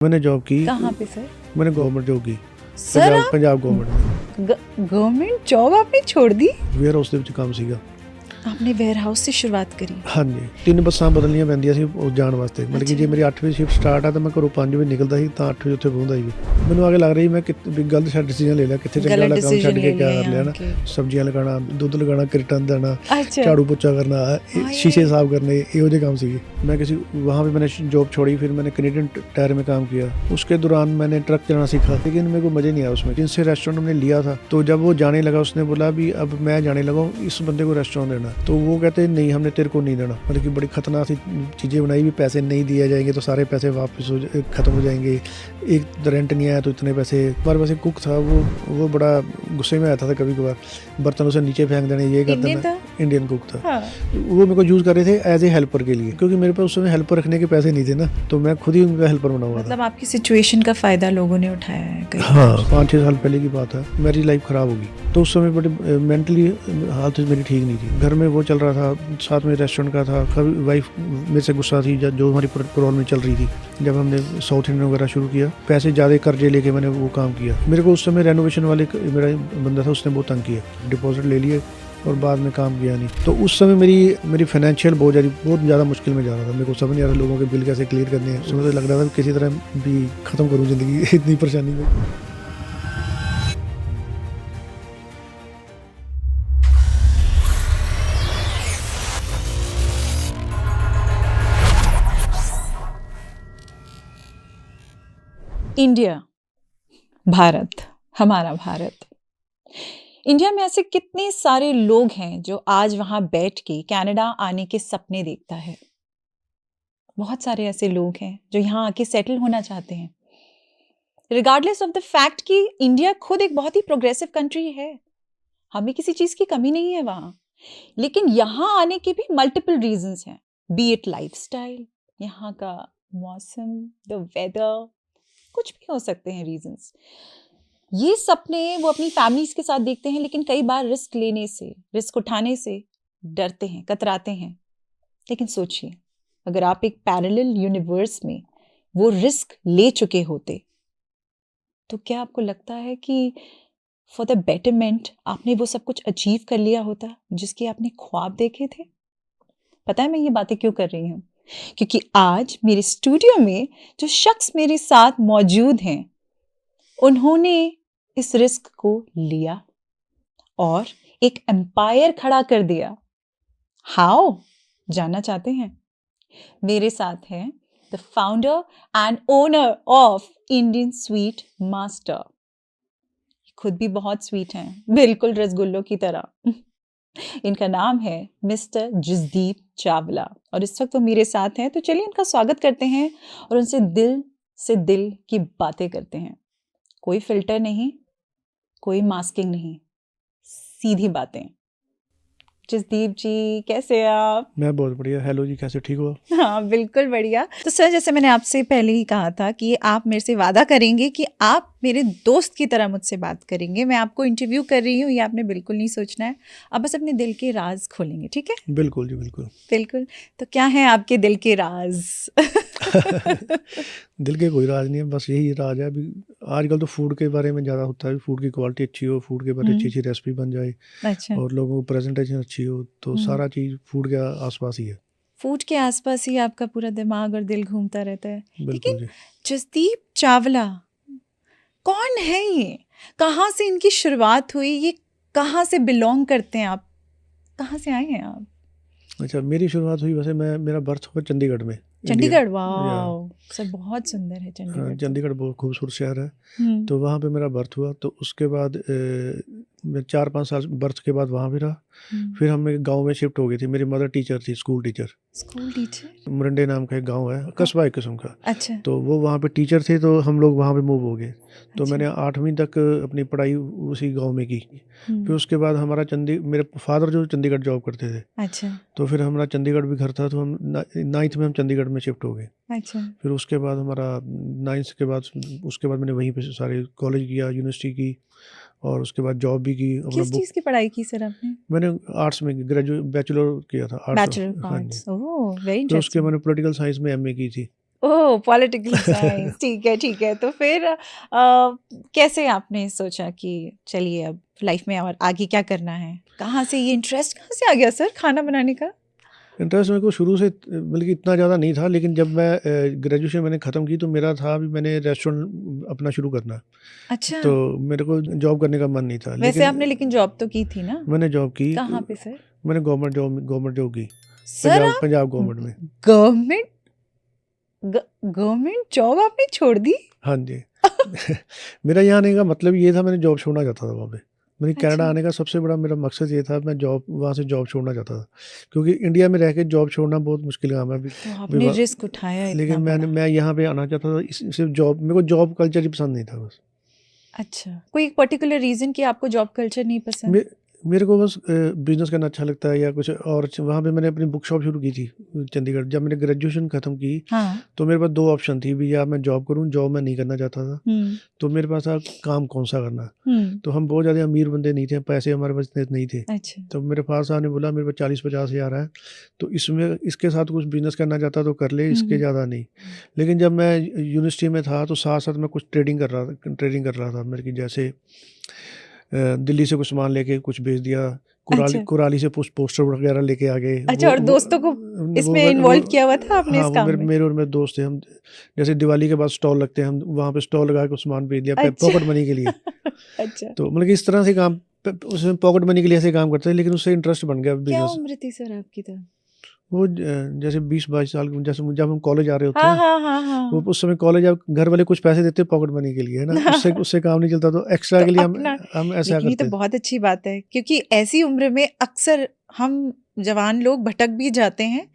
मैंने जॉब की। कहाँ पे सर? मैंने गवर्नमेंट जॉब की। Sir Punjab government government job आपने छोड़ दी? वेयर हाउस ਦੇ ਵਿੱਚ ਕੰਮ ਸੀਗਾ। आपने वेयर हाउस से शुरुआत करी? ਹਾਂਜੀ 3 ਬੱਸਾਂ ਬਦਲਣੀਆਂ ਪੈਂਦੀਆਂ ਸੀ ਉਹ ਜਾਣ ਵਾਸਤੇ। ਮਤਲਬ ਕਿ ਜੇ ਮੇਰੀ 8 ਵਜੇ ਸ਼ਿਫਟ ਸਟਾਰਟ ਆ ਤਾਂ ਮੈਂ ਘਰੋਂ 5 ਵਜੇ ਨਿਕਲਦਾ ਸੀ ਤਾਂ 8 ਵਜੇ ਉੱਥੇ ਪਹੁੰਚਦਾ ਸੀ। ਮੈਨੂੰ ਆਗੇ ਲੱਗ ਰਹੀ ਮੈਂ ਵੀ ਗਲਤ ਡਿਸੀਜਨ ਲੈ ਲਿਆ, ਕਿੱਥੇ ਚੰਗਾ ਵਾਲਾ ਕੰਮ ਛੱਡ ਕੇ ਕਿਆ ਕਰ ਲਿਆ ਨਾ। ਸਬਜ਼ੀਆਂ ਲਗਾਉਣਾ, ਦੁੱਧ ਲਗਾਉਣਾ, ਕਿਰਟਨ ਦੇਣਾ, झाड़ू पोछा करना, शीशे साफ करने, ਇਹੋ ਜਿਹੇ काम ਸੀਗੇ। मैं किसी वहाँ पे मैंने जॉब छोड़ी, फिर मैंने कैनेडियन टायर में काम किया। उसके दौरान मैंने ट्रक चलाना सीखा, लेकिन मेरे को मज़े नहीं आया उसमें। जिनसे रेस्टोरेंट हमने लिया था तो जब वो जाने लगा उसने बोला भी अब मैं जाने लगा हूँ, इस बंदे को रेस्टोरेंट देना। तो वो कहते नहीं हमने तेरे को नहीं देना। मतलब कि बड़ी खतरनाक सी चीज़ें बनाई भी, पैसे नहीं दिए जाएंगे तो सारे पैसे वापस ख़त्म हो जाएंगे, एक रेंट नहीं आया तो इतने पैसे। हमारे पास एक कुक था, वो बड़ा गुस्से में आता था कभी कभार, बर्तन उसे नीचे फेंक देने, ये कर देना। इंडियन कुक था। हाँ। वो मेरे को यूज़ कर रहे थे एज ए हेल्पर के लिए, क्योंकि मेरे पास उस समय हेल्पर रखने के पैसे नहीं थे ना, तो मैं खुद ही उनका हेल्पर बना हुआ था। मतलब आपकी सिचुएशन का फ़ायदा लोगों ने उठाया है? हाँ, 5-6 साल पहले की बात है। मेरी लाइफ ख़राब होगी तो उस समय बड़ी मेंटली हालत मेरी ठीक नहीं थी। घर में वो चल रहा था, साथ में रेस्टोरेंट का था। कभी वाइफ मेरे से गुस्सा थी जो हमारी प्रॉब्लम चल रही थी। जब हमने साउथ इंडियन वगैरह शुरू किया, पैसे ज़्यादा कर्जे लेके मैंने वो काम किया। मेरे को उस समय रेनोवेशन वाले मेरा बंदा था, उसने बहुत तंग किया, डिपॉजिट ले लिए और बाद में काम किया नहीं। तो उस समय मेरी फाइनेंशियल बहुत ज़्यादा मुश्किल में जा रहा था। मेरे को समझ नहीं आ रहा लोगों के बिल कैसे क्लियर करने हैं। उसमें तो लग रहा था किसी तरह भी ख़त्म करूँ ज़िंदगी इतनी परेशानी में। इंडिया, भारत, हमारा भारत। इंडिया में ऐसे कितने सारे लोग हैं जो आज वहां बैठ के कनाडा आने के सपने देखता है। बहुत सारे ऐसे लोग हैं जो यहाँ आके सेटल होना चाहते हैं, रिगार्डलेस ऑफ द फैक्ट कि इंडिया खुद एक बहुत ही प्रोग्रेसिव कंट्री है, हमें किसी चीज की कमी नहीं है वहां। लेकिन यहाँ आने के भी मल्टीपल रीजंस हैं, बी इट लाइफस्टाइल, यहाँ का मौसम, द वेदर, कुछ भी हो सकते हैं रीजंस। ये सपने वो अपनी फैमिलीज के साथ देखते हैं, लेकिन कई बार रिस्क लेने से, रिस्क उठाने से डरते हैं, कतराते हैं। लेकिन सोचिए, अगर आप एक पैरेलल यूनिवर्स में वो रिस्क ले चुके होते तो क्या आपको लगता है कि फॉर द बेटरमेंट आपने वो सब कुछ अचीव कर लिया होता जिसके आपने ख्वाब देखे थे? पता है मैं ये बातें क्यों कर रही हूँ? क्योंकि आज मेरे स्टूडियो में जो शख्स मेरे साथ मौजूद हैं, उन्होंने इस रिस्क को लिया और एक एम्पायर खड़ा कर दिया। हाउ? जानना चाहते हैं? मेरे साथ हैं the founder and owner of Indian sweet master. खुद भी बहुत स्वीट हैं, बिल्कुल रसगुल्लों की तरह। इनका नाम है मिस्टर जसदीप चावला और इस वक्त वो मेरे साथ हैं। तो चलिए इनका स्वागत करते हैं और उनसे दिल से दिल की बातें करते हैं। कोई फिल्टर नहीं, कोई मास्किंग नहीं, सीधी बातें। जसदीप जी कैसे हैं आप? मैं बहुत बढ़िया। हेलो जी, कैसे, ठीक हो? हाँ बिल्कुल बढ़िया। तो सर, जैसे मैंने आपसे पहले ही कहा था कि आप मेरे से वादा करेंगे कि आप मेरे दोस्त की तरह मुझसे बात करेंगे। मैं आपको इंटरव्यू कर रही हूँ, ये आपने बिल्कुल नहीं सोचना है। आप बस अपने दिल के राज खोलेंगे, ठीक है? बिल्कुल जी, बिल्कुल बिल्कुल। तो क्या है आपके दिल के राज? दिल के कोई राज नहीं है, बस यही राज है। अभी आजकल तो फूड के बारे में ज़्यादा होता है, फूड की क्वालिटी अच्छी हो, फूड के बारे में अच्छी रेसिपी बन जाए। अच्छा। और लोगों को प्रेजेंटेशन अच्छी हो, तो सारा चीज़ फूड के आसपास ही है। फूड के आसपास ही आपका पूरा दिमाग और दिल घूमता रहता है। बिल्कुल लेकिन जी। जसदीप चावला कौन है ये? कहाँ से इनकी शुरुआत हुई? ये कहाँ से बिलोंग करते हैं आप? कहाँ से आए हैं आप? अच्छा, मेरी शुरुआत हुई, वैसे मेरा बर्थ हुआ चंडीगढ़ में। चंडीगढ़? वाह सर, बहुत सुंदर है चंडीगढ़। हाँ, चंडीगढ़ बहुत खूबसूरत शहर है। तो वहाँ पे मेरा बर्थ हुआ। तो उसके बाद मैं 4-5 साल बर्थ के बाद वहाँ भी रहा। फिर हम एक गांव में शिफ्ट हो गई थी। मेरी मदर टीचर थी, स्कूल टीचर। मुरंडे नाम का एक गांव है, कस्बा एक किस्म का। अच्छा। तो वो वहाँ पे टीचर थे, तो हम लोग वहाँ पे मूव हो गए। तो मैंने 8वीं तक अपनी पढ़ाई उसी गांव में की। फिर उसके बाद हमारा मेरे फादर जो चंडीगढ़ जॉब करते थे। अच्छा। तो फिर हमारा चंडीगढ़ भी घर था, तो हम 9th में हम चंडीगढ़ में शिफ्ट हो गए। अच्छा। फिर उसके बाद हमारा 9th के बाद उसके बाद मैंने वहीं पे सारे कॉलेज किया, यूनिवर्सिटी की, और उसके बाद जॉब भी की। किस चीज़ की पढ़ाई की सर आपने? मैंने आर्ट्स में बैचलर किया था, arts. Bachelor of arts. Oh very interesting. फिर उसके मैंने पॉलिटिकल साइंस में एमए की थी। ओह पॉलिटिकल साइंस, ठीक है। तो फिर कैसे आपने सोचा कि चलिए अब लाइफ में और आगे क्या करना है? कहाँ से ये इंटरेस्ट कहाँ से आ गया सर खाना बनाने का? इंटरेस्ट मेरे को शुरू से बल्कि इतना ज़्यादा नहीं था, लेकिन जब मैं ग्रेजुएशन मैंने ख़त्म की तो मेरा था अभी मैंने रेस्टोरेंट अपना शुरू करना है। अच्छा, तो मेरे को जॉब करने का मन नहीं था, वैसे आपने लेकिन लेकिन जॉब तो की थी ना? मैंने जॉब की। कहाँ पे सर? मैंने गवर्नमेंट जॉब की, सर आप पंजाब गवर्नमेंट में। गवर्नमेंट गवर्नमेंट जॉब आपने छोड़ दी? हाँ जी। मेरा यहाँ आने का मतलब ये था, मैंने जॉब छोड़ना चाहता था वहाँ पे। मैंने अच्छा, कनाडा आने का सबसे बड़ा मेरा मकसद ये था, मैं जॉब वहाँ से जॉब छोड़ना चाहता था। क्योंकि इंडिया में रह के जॉब छोड़ना बहुत मुश्किल काम है अभी। तो आपने विवा रिस्क उठाया इतना लेकिन बड़ा। मैं यहाँ पे आना चाहता था, इस सिर्फ़ जॉब, मेरे को जॉब कल्चर ही पसंद नहीं था बस। अच्छा, कोई एक पर्टिकुलर रीजन कि आपको जॉब कल्चर नहीं पसंद? मे मेरे को बस बिज़नेस करना अच्छा लगता है या कुछ और। वहाँ पे मैंने अपनी बुक शॉप शुरू की थी चंडीगढ़। जब मैंने ग्रेजुएशन ख़त्म की हाँ। तो मेरे पास 2 ऑप्शन थी भी, या मैं जॉब करूँ, जॉब मैं नहीं करना चाहता था। तो मेरे पास था काम कौन-सा करना है। तो हम बहुत ज़्यादा अमीर बंदे नहीं थे, पैसे हमारे पास इतने नहीं थे। अच्छा, तो मेरे फादर साहब ने बोला मेरे पास 40-50 हज़ार है, तो इसमें इसके साथ कुछ बिज़नेस करना चाहता तो कर ले, इसके ज़्यादा नहीं। लेकिन जब मैं यूनिवर्सिटी में था तो साथ-साथ मैं कुछ ट्रेडिंग कर रहा था। मेरे की जैसे दिल्ली से कुछ सामान लेके कुछ भेज दिया, अच्छा, कुराली से पोस्टर वगैरह लेके आ गए। अच्छा और दोस्तों को इसमें इन्वॉल्व किया हुआ था आपने हाँ, इस वो काम मेरे में? मेरे और मेरे दोस्त थे। हम जैसे दिवाली के बाद स्टॉल लगते हैं, हम वहाँ पे स्टॉल लगा के सामान बेच दिया अच्छा, पॉकेट मनी के लिए। अच्छा। तो मतलब कि इस तरह से काम उसमें पॉकेट मनी के लिए ऐसे काम करते थे, लेकिन उससे इंटरेस्ट बन गया क्या बिज़नेस। उम्र थी सर आपकी तब? वो जैसे 20-22 साल की, जैसे जब हम कॉलेज आ रहे होते हाँ, हैं, हाँ, हाँ, वो हाँ। उस समय कॉलेज, अब घर वाले कुछ पैसे देते पॉकेट मनी के लिए, है ना? उससे उससे काम नहीं चलता, तो एक्स्ट्रा तो के लिए अपना हम ऐसा लेकिन ये तो करते। बहुत अच्छी बात है क्योंकि ऐसी उम्र में अक्सर हम जवान लोग भटक भी जाते हैं,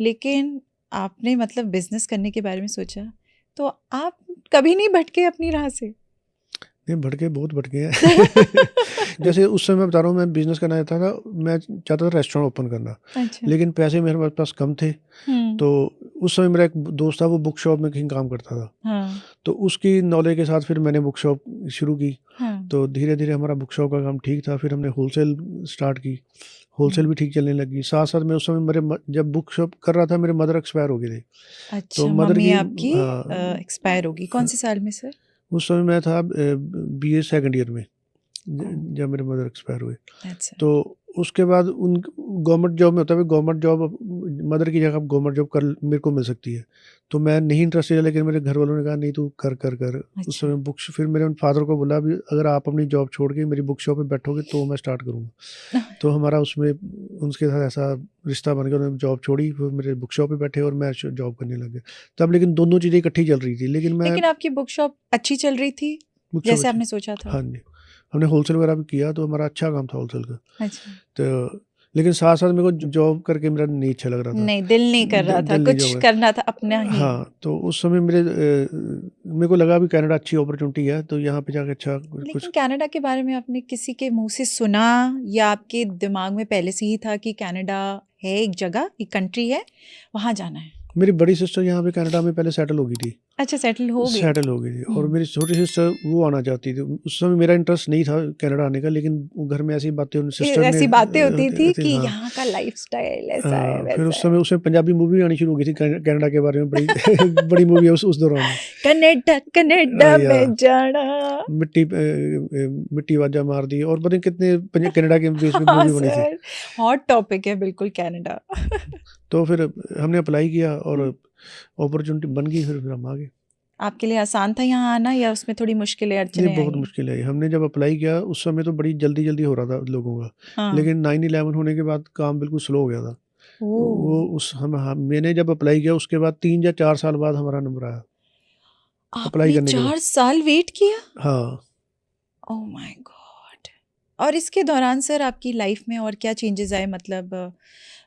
लेकिन आपने मतलब बिज़नेस करने के बारे में सोचा, तो आप कभी नहीं भटके अपनी राह से? नहीं, भटके, बहुत भटके हैं। जैसे उस समय मैं बता रहा हूँ, मैं बिज़नेस करना चाहता था, मैं चाहता था रेस्टोरेंट ओपन करना, अच्छा। लेकिन पैसे मेरे पास कम थे। हुँ, तो उस समय मेरा एक दोस्त था, वो बुक शॉप में कहीं काम करता था। हाँ, तो उसकी नॉलेज के साथ फिर मैंने बुक शॉप शुरू की। हाँ। तो धीरे-धीरे हमारा बुक शॉप का काम ठीक था, फिर हमने होलसेल स्टार्ट की। होलसेल हुँ। भी ठीक चलने लगी। साथ-साथ मैं उस समय जब बुक शॉप कर रहा था, मेरे मदर एक्सपायर हो गए थे। तो अच्छा, मदर मम्मी की आपकी एक्सपायर हो गई, कौन-से साल में सर? उस समय मैं था बीए सेकंड ईयर में, ओह! जब मेरे मदर एक्सपायर हुए। That's sad. तो उसके बाद उन गवर्नमेंट जॉब में होता है, गवर्नमेंट जॉब मदर की जगह गवर्नमेंट जॉब कर मेरे को मिल सकती है। तो मैं नहीं इंटरेस्टेड है, लेकिन मेरे घर वालों ने कहा नहीं तू कर। उस अच्छा। समय फिर मेरे फादर को बोला भी अगर आप अपनी जॉब छोड़ के मेरी बुक शॉप पे बैठोगे तो मैं स्टार्ट करूँगा। तो हमारा उसमें उनके साथ ऐसा रिश्ता बन गया, उन्होंने जॉब छोड़ी, फिर मेरे बुक शॉप पे बैठे और मैं जॉब करने लग गया। तब लेकिन दोनों चीज़ें इकट्ठी चल रही थी, लेकिन मैं लेकिन आपकी बुक शॉप अच्छी चल रही थी, बुक शॉप जैसे आपने सोचा था? हाँ जी, हमने होलसेल वगैरह भी किया, तो हमारा अच्छा काम था होलसेल का। अच्छा। तो लेकिन साथ-साथ मेरे को जॉब करके मेरा नहीं अच्छा लग रहा था। नहीं, दिल नहीं कर रहा था, दिल नहीं कुछ जॉब करना था अपना है। ही। हाँ, तो उस समय मेरे को लगा भी कनाडा अच्छी अपॉर्च्युनिटी है, तो यहाँ पे जाके अच्छा कुछ। लेकिन कनाडा के बारे में आपने किसी के मुँह से सुना या आपके दिमाग में पहले से ही था कि कनाडा है एक जगह, एक कंट्री है, वहाँ जाना है? मेरी बड़ी सिस्टर यहाँ पे कनाडा में पहले सेटल हो गई थी। अच्छा सेटल हो गए? सेटल हो गई थी, और हुँ। मेरी छोटी सिस्टर वो आना चाहती थी। उस समय मेरा इंटरेस्ट नहीं था कनाडा आने का, लेकिन वो घर में ऐसी बातें उन सिस्टर ने ऐसी बातें होती थी कि हाँ। यहाँ का लाइफ़स्टाइल ऐसा है, फिर वैसा उस है। समय उसमें पंजाबी मूवी भी आनी शुरू हो गई थी कनाडा के बारे में, बड़ी बड़ी मूवी है उस दौरान में। कनाडा, कनाडा या में जाना। मिट्टी वाजा मार दी, और पता नहीं कितने कनाडा के बेस पे हाँ मूवी बनी थी। सर, हॉट टॉपिक है बिल्कुल कनाडा। तो फिर हमने अप्लाई किया और हुँ। अपॉर्चुनिटी बन गई, फिर हम आ गए। आपके लिए आसान था यहाँ आना या उसमें थोड़ी मुश्किलें, ये अड़चनें बहुत आई? मुश्किल है। हमने जब अप्लाई किया उस समय तो बड़ी जल्दी-जल्दी हो रहा था लोगों का, हाँ। लेकिन 9/11 होने के बाद काम बिल्कुल स्लो हो गया था। ओह! वो उस हम मैंने जब अप्लाई किया उसके बाद 3 या 4 साल बाद हमारा नंबर आया, अप्लाई आपने करने के बाद। 4 साल वेट किया? हाँ, ओह माय गॉड! और इसके दौरान सर आपकी लाइफ में और क्या चेंजेस आए, मतलब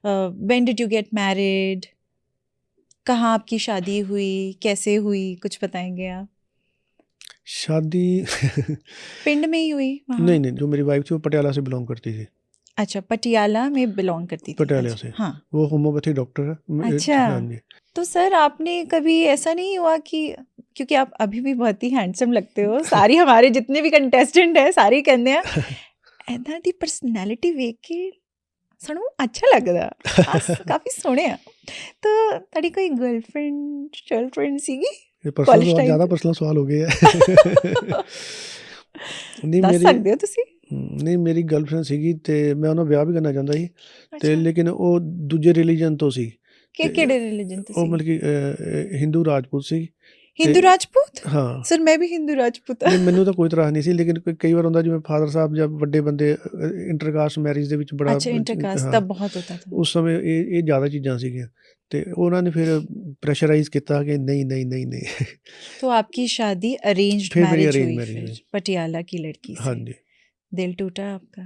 when did you get married? कहाँ आपकी शादी हुई? कैसे हुई? कुछ बताएँगे आप? शादी पिंड में ही हुई वहाँ? नहीं, जो मेरी वाइफ़ थी वो पटियाला से बिलॉन्ग करती थी, अच्छा, पटियाला में बिलॉन्ग करती थी। पटियाला अच्छा, से। हाँ। वो होम्योपैथी डॉक्टर है। अच्छा। हाँ जी। तो सर आपने कभी ऐसा नहीं हुआ कि, क्योंकि आप अभी भी बहुत ही हैंडसम लगते हो, सारी हमारे जितने भी कंटेस्टेंट हैं सारे ही कहते हैं, "इदां दी पर्सनैलिटी वेख के ਸਾਨੂੰ ਅੱਛਾ ਲੱਗਦਾ ਕਾਫੀ ਸੋਹਣੇ ਆ ਤਾਂ ਤੁਹਾਡੀ ਕੋਈ ਗਰਲਫ੍ਰੈਂਡ ਸੀਗੀ ਇਹ ਪਰਸਨਲ ਕਾਲਜ ਸਵਾਲ, ਟਾਈਮ ਜ਼ਿਆਦਾ ਤੇ ਪਰਸਨਲ ਸਵਾਲ ਹੋ ਗਏ ਆ। ਨਹੀਂ ਦੱਸ ਮੇਰੀ ਸਕਦੇ ਹੋ ਤੁਸੀਂ ਨਹੀਂ ਮੇਰੀ ਗਰਲਫ੍ਰੈਂਡ ਸੀਗੀ ਤੇ ਮੈਂ ਉਹਨਾਂ ਵਿਆਹ ਵੀ ਕਰਨਾ ਚਾਹੁੰਦਾ ਸੀ ਤੇ ਅੱਛਾ ਲੇਕਿਨ ਉਹ ਦੂਜੇ ਰਿਲੀਜਨ ਤੋਂ ਸੀ ਤੇ ਕਿਹੜੇ ਰਿਲੀਜਨ ਤੋਂ ਉਹ ਸੀ ਮਤਲਬ ਕਿ ਹਿੰਦੂ ਰਾਜਪੂਤ ਸੀ ਹਿੰਦੂ ਤੇ ਰਾਜਪੂਤ ਹਾਂ ਸਰ ਮੈਂ ਵੀ ਹਿੰਦੂ ਰਾਜਪੂਤ ਨਹੀਂ ਮੈਨੂੰ ਤਾਂ ਕੋਈ ਇਤਰਾਜ਼ ਨਹੀਂ ਸੀ ਲੇਕਿਨ ਕਈ ਵਾਰ ਹੁੰਦਾ ਜਿਵੇਂ ਫਾਦਰ ਸਾਹਿਬ ਜਾਂ ਵੱਡੇ ਬੰਦੇ ਇੰਟਰਕਾਸਟ ਮੈਰਿਜ ਦੇ ਵਿੱਚ ਬੜਾ ਅੱਛਾ ਇੰਟਰਕਾਸਟ ਹਾਂ ਤਬ ਬਹੁਤ ਹੋਤਾ ਥਾ ਉਸ ਸਮੇਂ ਇਹ ਜ਼ਿਆਦਾ ਚੀਜ਼ਾਂ ਸੀਗੀਆਂ ਤੇ ਉਹਨਾਂ ਨੇ ਫਿਰ ਪ੍ਰੈਸ਼ਰਾਈਜ਼ ਕੀਤਾ ਕਿ ਨਹੀਂ नहीं नहीं नहीं तो आपकी शादी अरेंज्ड फिर मेरी मैरिज arranged हुई marriage फिर हुई। पटियाला की लड़की से ਹਾਂਜੀ दिल टूटा आपका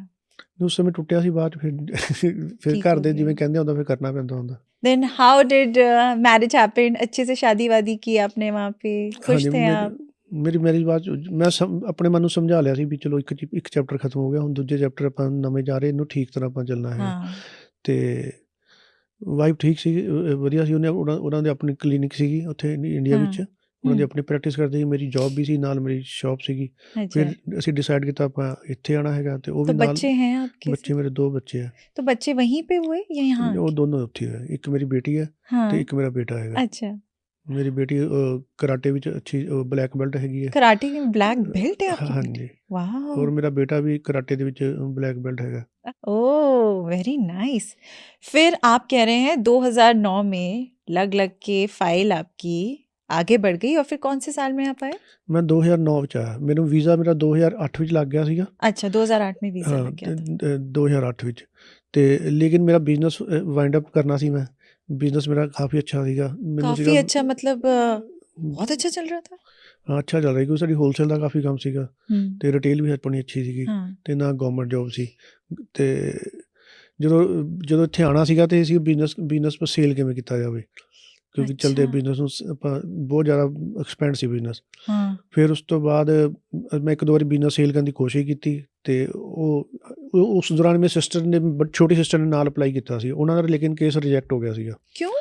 ਉਸ ਸਮੇਂ ਟੁੱਟਿਆ ਸੀ ਬਾਅਦ 'ਚ ਫਿਰ ठीक ਘਰ हो ਦੇ गया ਜਿਵੇਂ ਕਹਿੰਦੇ ਹੁੰਦਾ ਫਿਰ ਕਰਨਾ ਪੈਂਦਾ ਹੁੰਦਾ then how did marriage happen अच्छे से शादी वादी की आपने वहाँ पे खुश ਹਾਂਜੀ थे आप ਮੇਰੀ ਮੈਰਿਜ ਬਾਅਦ 'ਚ ਮੈਂ ਆਪਣੇ ਮਨ ਨੂੰ ਸਮਝਾ ਲਿਆ ਸੀ ਵੀ ਚਲੋ ਇੱਕ ਚੈਪਟਰ ਖਤਮ ਹੋ ਗਿਆ ਹੁਣ ਦੂਜੇ ਚੈਪਟਰ ਆਪਾਂ ਨਵੇਂ ਜਾ ਰਹੇ ਇਹਨੂੰ ਠੀਕ ਤਰ੍ਹਾਂ ਆਪਾਂ ਚੱਲਣਾ ਹੈ हाँ ਤੇ ਵਾਈਫ ਠੀਕ ਸੀ ਵਧੀਆ ਸੀ ਉਹਨਾਂ ਦੇ ਆਪਣੀ ਕਲੀਨਿਕ ਸੀਗੀ ਉੱਥੇ ਇੰਡੀਆ ਵਿੱਚ ਉਹਨਾਂ ਦੀ ਆਪਣੀ ਪ੍ਰੈਕਟਿਸ ਕਰਦੇ ਸੀ ਮੇਰੀ ਜੌਬ ਵੀ ਸੀ ਨਾਲ ਮੇਰੀ ਸ਼ਾਪ ਸੀਗੀ अच्छा ਫਿਰ ਅਸੀਂ ਡਿਸਾਈਡ ਕੀਤਾ ਆਪਾਂ ਇੱਥੇ ਆਉਣਾ ਹੈਗਾ ਤੇ ਉਹ तो ਵੀ ਨਾਲ बच्चे हैं आपके ਬੱਚੇ ਮੇਰੇ 2 ਬੱਚੇ ਆ तो बच्चे वहीं पे हुए या यहाँ ਉਹ ਦੋਨੋਂ ਉੱਥੇ ਹੋਏ ਇੱਕ ਮੇਰੀ ਬੇਟੀ ਹੈ हाँ ਤੇ ਇੱਕ ਮੇਰਾ ਬੇਟਾ ਹੈਗਾ अच्छा ਮੇਰੀ ਬੇਟੀ ਕਰਾਟੇ ਵਿੱਚ ਅੱਛੀ ਬਲੈਕ ਬੈਲਟ ਹੈਗੀ ਹੈ कराटे में ब्लैक बेल्ट है आपकी बेटी ਹਾਂਜੀ वाह ਔਰ ਮੇਰਾ ਬੇਟਾ ਵੀ ਕਰਾਟੇ ਦੇ ਵਿੱਚ ਬਲੈਕ ਬੈਲਟ ਹੈਗਾ ओह वेरी नाइस फिर आप कह रहे हैं 2009 में लग के फाइल आपकी आगे बढ़ गई और फिर कौन से साल में आप आए ਮੈਂ 2009 ਵਿੱਚ ਆਇਆ ਮੈਨੂੰ ਵੀਜ਼ਾ ਮੇਰਾ 2008 ਵਿੱਚ ਲੱਗ ਗਿਆ ਸੀਗਾ अच्छा 2008 में वीजा ਹਾਂ लग गया था 2008 ਵਿੱਚ ਤੇ ਲੇਕਿਨ ਮੇਰਾ ਬਿਜ਼ਨਸ ਵਾਈਂਡ ਅਪ ਕਰਨਾ ਸੀ ਮੈਂ ਬਿਜ਼ਨਸ ਮੇਰਾ ਕਾਫੀ ਅੱਛਾ ਸੀਗਾ ਮੈਨੂੰ काफी ਸੀਗਾ अच्छा मतलब बहुत अच्छा चल रहा था ਹਾਂ ਅੱਛਾ ਚੱਲ ਰਿਹਾ ਕਿਉਂਕਿ ਸਾਡੀ ਹੋਲਸੇਲ ਦਾ ਕਾਫੀ ਕੰਮ ਸੀਗਾ ਤੇ ਰਿਟੇਲ ਵੀ ਆਪਣੀ ਅੱਛੀ ਸੀਗੀ हाँ ਤੇ ਨਾ ਗਵਰਨਮੈਂਟ ਜੌਬ ਸੀ ਤੇ ਜਦੋਂ ਇੱਥੇ ਆਉਣਾ ਸੀਗਾ ਤੇ ਅਸੀਂ ਬਿਜ਼ਨਸ ਪਰ ਸੇਲ ਕਿਵੇਂ ਕੀਤਾ ਜਾਵੇ ਕਿਉਂਕਿ ਚਲਦੇ अच्छा ਬਿਜ਼ਨਸ ਨੂੰ ਆਪਾਂ ਬਹੁਤ ਜ਼ਿਆਦਾ ਐਕਸਪੈਂਡ ਸੀ ਬਿਜ਼ਨਸ हाँ ਫਿਰ ਉਸ ਤੋਂ ਬਾਅਦ ਮੈਂ ਇੱਕ ਦੋ ਵਾਰੀ ਬਿਜ਼ਨਸ ਸੇਲ ਕਰਨ ਦੀ ਕੋਸ਼ਿਸ਼ ਕੀਤੀ ਤੇ ਉਸ ਦੌਰਾਨ ਮੇਰੇ ਸਿਸਟਰ ਨੇ ਛੋਟੀ ਸਿਸਟਰ ਨੇ ਨਾਲ ਅਪਲਾਈ ਕੀਤਾ ਸੀ ਉਹਨਾਂ ਦਾ ਲੇਕਿਨ ਕੇਸ ਰਿਜੈਕਟ ਹੋ ਗਿਆ ਸੀਗਾ क्यों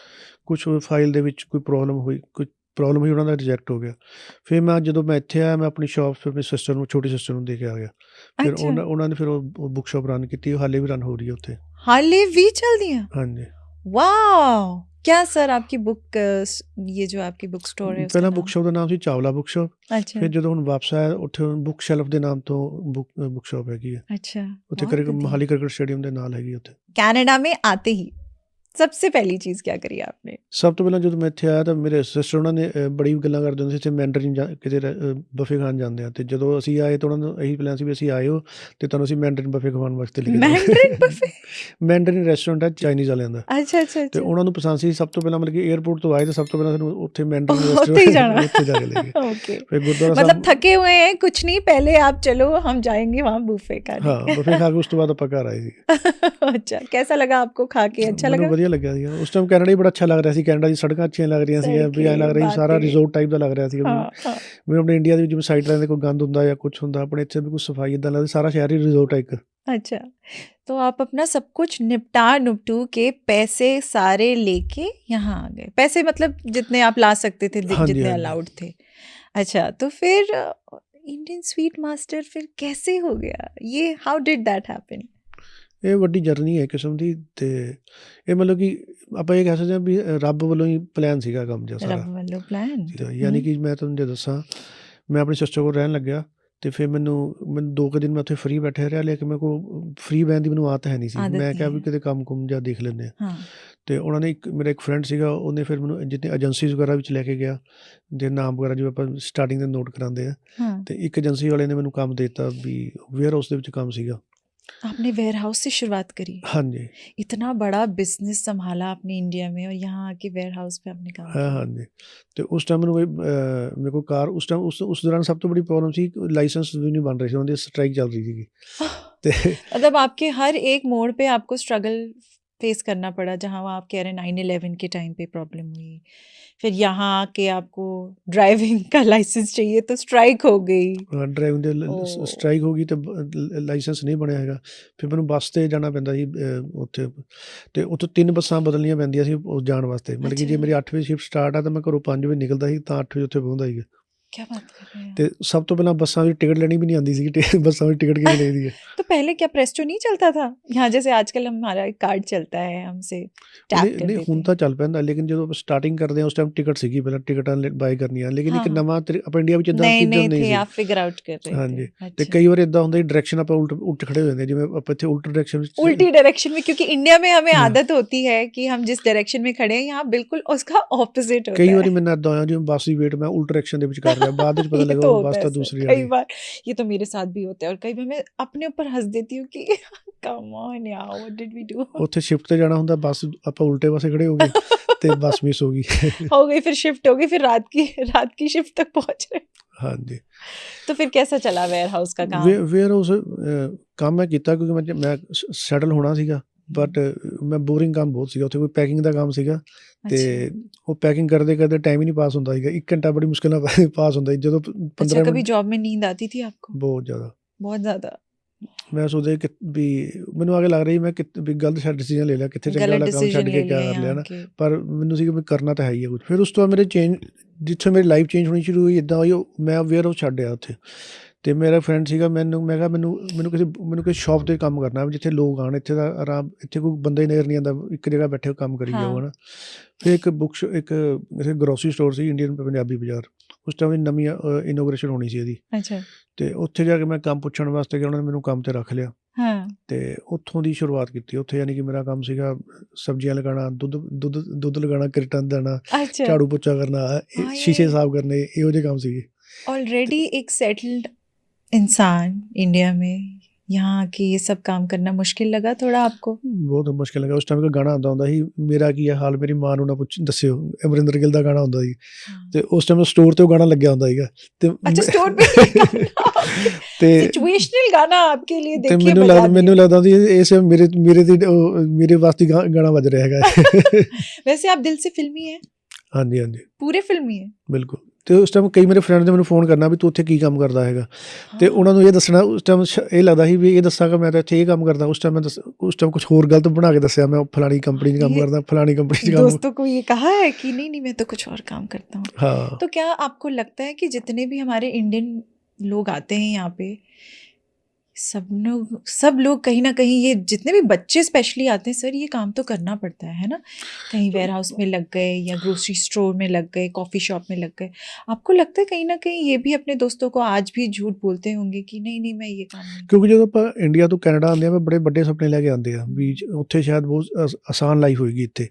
ਕੁਝ ਫਾਈਲ ਦੇ ਵਿੱਚ ਕੋਈ ਪ੍ਰੋਬਲਮ ਹੋਈ ਉਹਨਾਂ ਦਾ ਰਿਜੈਕਟ ਹੋ ਗਿਆ ਫਿਰ ਜਦੋਂ ਮੈਂ ਇੱਥੇ ਆਇਆ ਮੈਂ ਆਪਣੀ ਸ਼ਾਪ ਫਿਰ ਆਪਣੀ ਸਿਸਟਰ ਨੂੰ ਛੋਟੀ ਸਿਸਟਰ ਨੂੰ ਦੇ ਕੇ ਆ ਗਿਆ ਫਿਰ अच्छा ਉਹਨਾਂ ਨੇ ਫਿਰ ਉਹ ਬੁੱਕ ਸ਼ਾਪ ਰਨ ਕੀਤੀ ਉਹ ਹਾਲੇ ਵੀ ਰਨ ਹੋ ਰਹੀ ਹੈ ਉੱਥੇ हाले भी चल दिया ਹਾਂਜੀ वाह क्या सर आपकी बुक ये जो आपकी बुक स्टोर है उसका ਪਹਿਲਾਂ नाम? ਬੁੱਕ ਸ਼ਾਪ ਦਾ ਨਾਮ ਸੀ ਚਾਵਲਾ ਬੁੱਕ ਸ਼ਾਪ अच्छा ਫਿਰ ਜਦੋਂ ਹੁਣ ਵਾਪਸ ਆਇਆ ਉੱਥੇ ਬੁੱਕ ਸ਼ੈਲਫ ਦੇ ਨਾਮ ਤੋਂ ਬੁੱਕ ਸ਼ਾਪ ਹੈਗੀ ਹੈ अच्छा ਉੱਥੇ बहुत बढ़िया। ਮੋਹਾਲੀ ਕ੍ਰਿਕਟ ਸਟੇਡੀਅਮ ਦੇ ਨਾਲ ਹੈਗੀ ਉੱਥੇ कनाडा में आते ही सबसे पहली चीज क्या करी आपने ਸਭ ਤੋਂ ਪਹਿਲਾਂ ਜਦੋਂ ਮੈਂ ਇੱਥੇ ਆਇਆ ਤਾਂ ਮੇਰੇ ਸਿਸਟਰ ਉਹਨਾਂ ਨੇ ਬੜੀ ਗੱਲਾਂ ਕਰਦੇ ਹੁੰਦੇ ਸੀ ਇੱਥੇ ਮੈਂਡਰਿਨ ਕਿਤੇ ਬਫੇ ਖਾਣ ਜਾਂਦੇ ਆ ਤੇ ਜਦੋਂ ਅਸੀਂ ਆਏ ਤਾਂ ਉਹਨਾਂ ਨੂੰ ਇਹੀ ਪਲਾਨ ਸੀ ਵੀ ਅਸੀਂ ਆਏ ਹੋ ਤੇ ਤੁਹਾਨੂੰ ਅਸੀਂ ਮੈਂਡਰਿਨ ਬਫੇ ਖਵਾਉਣ ਵਾਸਤੇ ਲੈ ਕੇ मैंड्रिन बफे ਮੈਂਡਰਿਨ ਰੈਸਟੋਰੈਂਟ ਹੈ ਚਾਈਨੀਜ਼ ਵਾਲਿਆਂ ਦਾ अच्छा अच्छा ਤੇ अच्छा ਉਹਨਾਂ ਨੂੰ ਪਸੰਦ ਸੀ ਸਭ ਤੋਂ ਪਹਿਲਾਂ ਮਤਲਬ ਕਿ 에ਅਰਪੋਰਟ ਤੋਂ ਆਏ ਤਾਂ ਸਭ ਤੋਂ ਪਹਿਲਾਂ ਸਾਨੂੰ ਉੱਥੇ ਮੈਂਡਰਿਨ ਉੱਥੇ ਹੀ ਜਾਣਾ। ਉੱਥੇ ਜਾ ਕੇ ਲੈ ਗਏ ओके ਫਿਰ ਗੁਰਦੁਆਰਾ मतलब ਸਾਹਿਬ थके हुए हैं कुछ नहीं पहले आप चलो हम जाएंगे वहाँ बुफे ਹਾਂ खाने ਬਫੇ ਖਾ ਕੇ ਉਸ ਤੋਂ ਬਾਅਦ ਆਪਾਂ ਘਰ ਆਏ ਸੀ अच्छा कैसा लगा आपको खा के अच्छा ਮੈਨੂੰ लगा ਵਧੀਆ ਲੱਗਿਆ ਸੀ ਉਸ ਟਾਈਮ ਕੈਨੇਡਾ ਹੀ ਬੜਾ ਅੱਛਾ ਲੱਗ ਰਿਹਾ ਸੀ ਕੈਨੇਡਾ ਦੀ ਸੜਕਾਂ ਅੱਛੀਆਂ ਲੱਗ ਰਹੀਆਂ ਸੀਗੀਆਂ ਵੀ ਐਂ ਲੱਗ ਰਿਹਾ ਸੀ ਸਾਰਾ ਬਾਕੀ। ਰਿਜ਼ੋਰਟ ਟਾਈਪ ਦਾ ਲੱਗ ਰਿਹਾ ਸੀ हाँ हाँ ਮੈਨੂੰ ਆਪਣੇ ਇੰਡੀਆ ਦੇ ਵਿੱਚ ਜਿਵੇਂ ਸਾਈਡ ਰਹਿੰਦੇ ਕੋਈ ਗੰਦ ਹੁੰਦਾ ਜਾਂ ਕੁਝ ਹੁੰਦਾ ਆਪਣੇ ਇੱਥੇ ਵੀ ਕੋਈ ਸਫਾਈ ਇਦਾਂ ਲੱਗਦੀ ਸਾਰਾ ਸ਼ਹਿਰ ਹੀ ਰਿਜ਼ੋਰਟ ਹੈ ਇੱਕ अच्छा तो आप अपना सब कुछ निपटू के पैसे सारे लेके यहाँ आ गए पैसे मतलब जितने आप ला सकते थे हाँ जी, जितने हाँ जी। अलाउड थे अच्छा तो फिर इंडियन स्वीट मास्टर फिर कैसे हो गया ये हाउ डिड दैट हैपन ਇਹ ਵੱਡੀ ਜਰਨੀ ਹੈ ਕਿਸਮ ਦੀ ਤੇ ਇਹ ਮਤਲਬ ਕਿ ਆਪਾਂ ਇਹ ਕਹਿ ਸਕਦੇ ਹਾਂ ਵੀ ਰੱਬ ਵੱਲੋਂ ਹੀ ਪਲਾਨ ਸੀਗਾ ਕੰਮ ਜਿਹਾ ਸਾਰਾ रब वालों प्लान ਸੀਗਾ। ਯਾਨੀ ਕਿ ਮੈਂ ਤੁਹਾਨੂੰ ਜੇ ਦੱਸਾਂ ਮੈਂ ਆਪਣੀ ਸਿਸਟਰ ਕੋਲ ਰਹਿਣ ਲੱਗਿਆ ਤੇ ਫਿਰ ਮੈਨੂੰ 2 ਕੁ ਦਿਨ ਮੈਂ ਉੱਥੇ ਫ੍ਰੀ ਬੈਠਿਆ ਰਿਹਾ ਲੇਕਿਨ ਮੇਰੇ ਕੋਲ ਫ੍ਰੀ ਬਹਿਣ ਦੀ ਮੈਨੂੰ ਆਦਤ ਹੈ ਨਹੀਂ ਸੀ ਆਦਤ ਮੈਂ ਨਹੀਂ ਕਿਹਾ ਵੀ ਹੈ। ਕਿਤੇ ਕੰਮ ਕੁਮ ਜਾਂ ਦੇਖ ਲੈਂਦੇ ਆ हाँ ਤੇ ਉਹਨਾਂ ਨੇ ਮੇਰਾ ਇੱਕ ਫਰੈਂਡ ਸੀਗਾ ਉਹਨੇ ਫਿਰ ਮੈਨੂੰ ਜਿੱਥੇ ਏਜੰਸੀਜ਼ ਵਗੈਰਾ ਵਿੱਚ ਲੈ ਕੇ ਗਿਆ ਜੇ ਨਾਮ ਵਗੈਰਾ ਜਿਵੇਂ ਆਪਾਂ ਸਟਾਰਟਿੰਗ ਦੇ ਨੋਟ ਕਰਾਉਂਦੇ ਆ हाँ ਤੇ ਇੱਕ ਏਜੰਸੀ ਵਾਲੇ ਨੇ ਮੈਨੂੰ ਕੰਮ ਦੇ ਦਿੱਤਾ ਵੀ ਵੇਅਰ ਹਾਊਸ ਦੇ ਵਿੱਚ ਕੰਮ ਸੀਗਾ आपने वेयर हाउस से शुरुआत करी ਹਾਂਜੀ इतना बड़ा बिजनेस संभाला आपने इंडिया में और यहाँ आके वेयर हाउस पे आपने काम ਹਾਂ किया ਹਾਂਜੀ ਤੇ ਉਸ ਟਾਈਮ ਮੈਨੂੰ ਮੇਰੇ ਕੋਲ ਕਾਰ ਉਸ ਟਾਈਮ ਉਸ ਦੌਰਾਨ ਸਭ ਤੋਂ ਬੜੀ ਪ੍ਰੋਬਲਮ ਸੀ ਲਾਇਸੈਂਸ ਵੀ ਨਹੀਂ ਬਣ ਰਹੀ ਸੀ ਉਹਨਾਂ ਦੀ ਸਟ੍ਰਾਈਕ ਚੱਲ ਰਹੀ ਸੀਗੀ ਤੇ मतलब आपके हर एक मोड़ पे आपको स्ट्रगल फेस करना पड़ा जहाँ वो आप कह रहे हैं 9/11 के टाइम पे प्रॉब्लम हुई फिर यहाँ आके आपको ड्राइविंग का लाइसेंस चाहिए तो स्ट्राइक हो गई ਡਰਾਈਵਿੰਗ ਦੇ ਓ। ਸਟ੍ਰਾਈਕ ਹੋ ਗਈ ਤੇ ਲਾਇਸੈਂਸ ਨਹੀਂ ਬਣਿਆ ਹੈਗਾ ਫਿਰ ਮੈਨੂੰ ਬੱਸ ਤੇ ਜਾਣਾ ਪੈਂਦਾ ਸੀ ਉੱਥੇ ਤੇ ਉੱਥੋਂ 3 ਬੱਸਾਂ ਬਦਲਣੀਆਂ ਪੈਂਦੀਆਂ ਸੀ ਉਹ ਜਾਣ ਵਾਸਤੇ ਮਤਲਬ ਕਿ ਜੇ ਅੱਛਾ। ਮੇਰੀ 8 ਵਜੇ ਸ਼ਿਫਟ ਸਟਾਰਟ ਆ ਤਾਂ ਮੈਂ ਘਰੋਂ 5 ਵਜੇ ਨਿਕਲਦਾ ਸੀ ਤਾਂ 8 ਵਜੇ ਉੱਥੇ ਪਹੁੰਚਦਾ ਸੀ क्या बात कर रहे हैं ਤੇ आप? ਸਭ ਤੋਂ ਪਹਿਲਾਂ ਬੱਸਾਂ ਦੀ ਟਿਕਟ ਲੈਣੀ ਵੀ ਨਹੀਂ ਆਉਂਦੀ ਸੀ ਬੱਸਾਂ ਦੀ ਟਿਕਟ ਕਿਵੇਂ ਲਈਦੀ ਹੈ तो पहले क्या प्रेस्टो नहीं चलता था यहाँ, जैसे आजकल हमारा एक कार्ड चलता है, हमसे टैप कर ਨਹੀਂ देते ਹੁਣ हैं। ਤਾਂ ਚੱਲ ਪੈਂਦਾ ਲੇਕਿਨ ਜਦੋਂ ਸਟਾਰਟਿੰਗ ਕਰਦੇ ਆ ਉਸ ਟਾਈਮ ਟਿਕਟ ਸੀਗੀ ਪਹਿਲਾਂ ਟਿਕਟਾਂ ਬਾਈ ਕਰਨੀਆਂ ਲੇਕਿਨ हाँ ਇੱਕ हाँ, ਨਵਾਂ ਆਪਾਂ ਇੰਡੀਆ ਵਿੱਚ ਇਦਾਂ नए ਚੀਜ਼ਾਂ नए ਨਹੀਂ थे, ਸੀ आप फिगर आउट कर रहे थे। ਹਾਂਜੀ ਤੇ अच्छा, ਕਈ ਵਾਰ ਇਦਾਂ ਹੁੰਦਾ ਡਾਇਰੈਕਸ਼ਨ ਆਪਾਂ ਉਲਟ ਖੜੇ ਹੋ ਜਾਂਦੇ ਜਿਵੇਂ ਆਪਾਂ ਇੱਥੇ ਉਲਟ ਡਾਇਰੈਕਸ਼ਨ ਵਿੱਚ उल्टी डायरेक्शन में, क्योंकि इंडिया में हमें हाँ। आदत होती है कि हम जिस डायरेक्शन में खड़े हैं यहाँ बिल्कुल उसका ऑपोजिट होता ਕਈ है। ਵਾਰੀ ਮੈਨੂੰ ਇਦਾਂ ਹੋਇਆ ਜਿਵੇਂ ਬੱਸ ਦੀ ਵੇਟ ਮੈਂ ਉਲਟ ਡਾਇਰੈਕਸ਼ਨ ਦੇ ਵਿੱਚ ਕਰ ਰਿਹਾ ਬਾਅਦ ਵਿੱਚ ਪਤਾ ये ਲੱਗਾ तो ਉਹ होता ਬੱਸ है ਤਾਂ सर, ਦੂਸਰੀ ਆ कई ਗਈ बार ये तो मेरे साथ भी होता है, और कई बार मैं अपने ऊपर हंस देती हूँ कि कम ऑन यार, व्हाट डिड वी डू। ਉੱਥੇ ਸ਼ਿਫਟ ਤੇ ਜਾਣਾ ਹੁੰਦਾ ਬੱਸ ਆਪਾਂ ਉਲਟੇ ਪਾਸੇ ਖੜੇ ਹੋ ਗਏ ਤੇ ਬੱਸ ਮਿਸ ਹੋ ਗਈ हो गई, फिर शिफ्ट हो गई, फिर रात की शिफ्ट तक पहुंच रहे। ਹਾਂਜੀ तो फिर कैसा चला वेयर हाउस का काम? ਵੇਅਰ ਹਾਊਸ ਕੰਮ ਮੈਂ ਕੀਤਾ ਕਿਉਂਕਿ ਮੈਂ ਸੈਟਲ ਹੋਣਾ ਸੀਗਾ ਬਟ ਮੈਂ ਬੋਰਿੰਗ ਕੰਮ ਬਹੁਤ ਸੀਗਾ ਉੱਥੇ ਕੋਈ ਪੈਕਿੰਗ ਦਾ ਕੰਮ ਸੀਗਾ ਤੇ अच्छा, ਉਹ ਪੈਕਿੰਗ ਕਰਦੇ ਕਰਦੇ ਟਾਈਮ ਹੀ ਨਹੀਂ ਪਾਸ ਹੁੰਦਾ ਸੀਗਾ 1 ਘੰਟਾ ਬੜੀ ਮੁਸ਼ਕਿਲ ਨਾਲ ਪਾਸ ਹੁੰਦਾ ਸੀ ਜਦੋਂ 15 अच्छा, कभी ਮਿੰਟ जॉब में नींद आती थी आपको? ਬਹੁਤ ਜ਼ਿਆਦਾ बहुत ज्यादा। ਮੈਂ ਸੋਚਦਾ ਕਿ ਵੀ ਮੈਨੂੰ ਆਗੇ ਲੱਗ ਰਹੀ ਮੈਂ ਵੀ ਗਲਤ ਡਿਸੀਜਨ ਲੈ ਲਿਆ ਕਿੱਥੇ ਚੰਗਾ गलत ਵਾਲਾ ਕੰਮ ਛੱਡ डिसीजन ਕੇ ले ਕਿਆ लिए ਕਰ ਲਿਆ यहाँ ਨਾ के। ਪਰ ਮੈਨੂੰ ਸੀ ਕਿ ਮੈਂ ਕਰਨਾ ਤਾਂ ਹੈ ਹੀ ਹੈ ਕੁਝ ਫਿਰ ਉਸ ਤੋਂ ਬਾਅਦ ਮੇਰੇ ਚੇਂਜ ਜਿੱਥੇ ਮੇਰੀ ਲਾਈਫ ਚੇਂਜ ਹੋਣੀ ਸ਼ੁਰੂ ਹੋਈ ਇੱਦਾਂ ਹੋਈ ਮੈਂ ਵੇਅਰ ਹਾਊਸ ਛੱਡਿਆ ਉੱਥੇ ਤੇ ਮੇਰਾ ਫਰੈਂਡ ਸੀਗਾ ਮੈਂ ਕਿਹਾ ਮੈਨੂੰ ਕਿਸੇ ਸ਼ਾਪ 'ਤੇ ਕੰਮ ਕਰਨਾ ਵੀ ਜਿੱਥੇ ਲੋਕ ਆਉਣ ਇੱਥੇ ਦਾ ਆਰਾਮ ਇੱਥੇ ਕੋਈ ਬੰਦਾ ਹੀ ਨਜ਼ਰ ਨਹੀਂ ਆਉਂਦਾ ਇੱਕ ਜਗ੍ਹਾ ਬੈਠੇ ਕੰਮ ਕਰੀ ਜਾਓ ਹੈ ਨਾ ਫਿਰ ਇੱਕ ਇੱਕ ਗਰੋਸਰੀ ਸਟੋਰ ਸੀ ਇੰਡੀਅਨ ਪੰਜਾਬੀ ਬਾਜ਼ਾਰ ਉਸ ਟਾਈਮ ਨਵੀਂ ਇਨੋਗ੍ਰੇਸ਼ਨ ਹੋਣੀ ਸੀ ਇਹਦੀ अच्छा, ਤੇ ਉੱਥੇ ਜਾ ਕੇ ਮੈਂ ਕੰਮ ਪੁੱਛਣ ਵਾਸਤੇ ਗਿਆ ਉਹਨਾਂ ਨੇ ਮੈਨੂੰ ਕੰਮ 'ਤੇ ਰੱਖ ਲਿਆ हाँ, ਤੇ ਉੱਥੋਂ ਦੀ ਸ਼ੁਰੂਆਤ ਕੀਤੀ ਉੱਥੇ ਯਾਨੀ ਕਿ ਮੇਰਾ ਕੰਮ ਸੀਗਾ ਸਬਜ਼ੀਆਂ ਲਗਾਉਣਾ ਦੁੱਧ ਲਗਾਉਣਾ ਕ੍ਰੇਟਾਂ ਦੇਣਾ अच्छा। ਝਾੜੂ ਪੋਚਾ ਕਰਨਾ हाँ, ਸ਼ੀਸ਼ੇ ये ਸਾਫ਼ ਕਰਨੇ ਇਹੋ ਜਿਹੇ ਕੰਮ ਸੀਗੇ ऑलरेडी एक सेटल्ड इंसान इंडिया में, यहाँ आके ये सब काम करना मुश्किल लगा थोड़ा आपको? ਬਹੁਤ ਮੁਸ਼ਕਿਲ ਲੱਗਾ ਉਸ ਟਾਈਮ ਇੱਕ ਗਾਣਾ ਆਉਂਦਾ ਹੁੰਦਾ ਸੀ ਮੇਰਾ ਕੀ ਹੈ ਹਾਲ ਮੇਰੀ ਮਾਂ ਨੂੰ ਨਾ ਪੁੱਛ ਦੱਸਿਓ ਅਮਰਿੰਦਰ ਗਿੱਲ ਦਾ ਗਾਣਾ ਹੁੰਦਾ ਸੀ हाँ। ਤੇ ਉਸ ਟਾਈਮ ਸਟੋਰ ਤੇ ਉਹ ਗਾਣਾ ਲੱਗਿਆ ਹੁੰਦਾ ਸੀਗਾ ਤੇ अच्छा, स्टोर पे ਤੇ सिचुएशनल गाना आपके लिए ਤੇ देखिए ਮੈਨੂੰ ਲੱਗਦਾ ਸੀ ਇਹ ਸਿਰਫ ਮੇਰੇ ਵਾਸਤੇ ਗਾਣਾ ਵੱਜ ਰਿਹਾ ਹੈਗਾ वैसे आप दिल से फिल्मी हैं, ਹਾਂਜੀ ਹਾਂਜੀ पूरे फिल्मी हैं। ਬਿਲਕੁਲ ਤੇ ਉਸ ਟਾਈਮ ਕਈ ਮੇਰੇ ਫਰੈਂਡ ਨੇ ਮੈਨੂੰ ਫੋਨ ਕਰਨਾ ਵੀ ਤੂੰ ਉੱਥੇ ਕੀ ਕੰਮ ਕਰਦਾ ਹੈਗਾ ਤੇ ਉਹਨਾਂ ਨੂੰ ਇਹ ਦੱਸਣਾ ਉਸ ਟਾਈਮ ਇਹ ਲੱਗਦਾ ਸੀ ਵੀ ਇਹ ਦੱਸਾਂਗਾ ਮੈਂ ਤਾਂ ਇੱਥੇ ਇਹ ਕੰਮ ਕਰਦਾ ਉਸ ਟਾਈਮ ਕੁਝ ਹੋਰ ਗਲਤ ਬਣਾ ਕੇ ਦੱਸਿਆ ਮੈਂ ਫਲਾਣੀ ਕੰਪਨੀ 'ਚ ਕੰਮ ये ਕਰਦਾ ਫਲਾਣੀ ਕੰਪਨੀ 'ਚ ਕੰਮ दोस्तों को ये कहा है कि नहीं मैं तो कुछ और काम करता हूँ? ਹਾਂ तो क्या आपको लगता है कि जितने भी हमारे इंडियन लोग आते हैं यहाँ पे, सब लोग कहीं ना कहीं, ये जितने भी बच्चे स्पेशली आते हैं सर, ये काम तो करना पड़ता है ना, कहीं वेयर हाउस में लग गए या ग्रोसरी स्टोर में लग गए, कॉफ़ी शॉप में लग गए। आपको लगता है कहीं ना कहीं ये भी अपने दोस्तों को आज भी झूठ बोलते होंगे कि नहीं मैं ये काम नहीं ਕਿਉਂਕਿ ਜਦੋਂ ਆਪਾਂ ਇੰਡੀਆ ਤੋਂ ਕੈਨੇਡਾ ਆਉਂਦੇ ਆ ਬੜੇ ਵੱਡੇ ਸੁਪਨੇ ਲੈ ਕੇ ਆਉਂਦੇ ਆ ਵੀ ਉੱਥੇ ਸ਼ਾਇਦ ਬਹੁਤ ਆਸਾਨ ਲਾਈਫ ਹੋਏਗੀ ਇੱਥੇ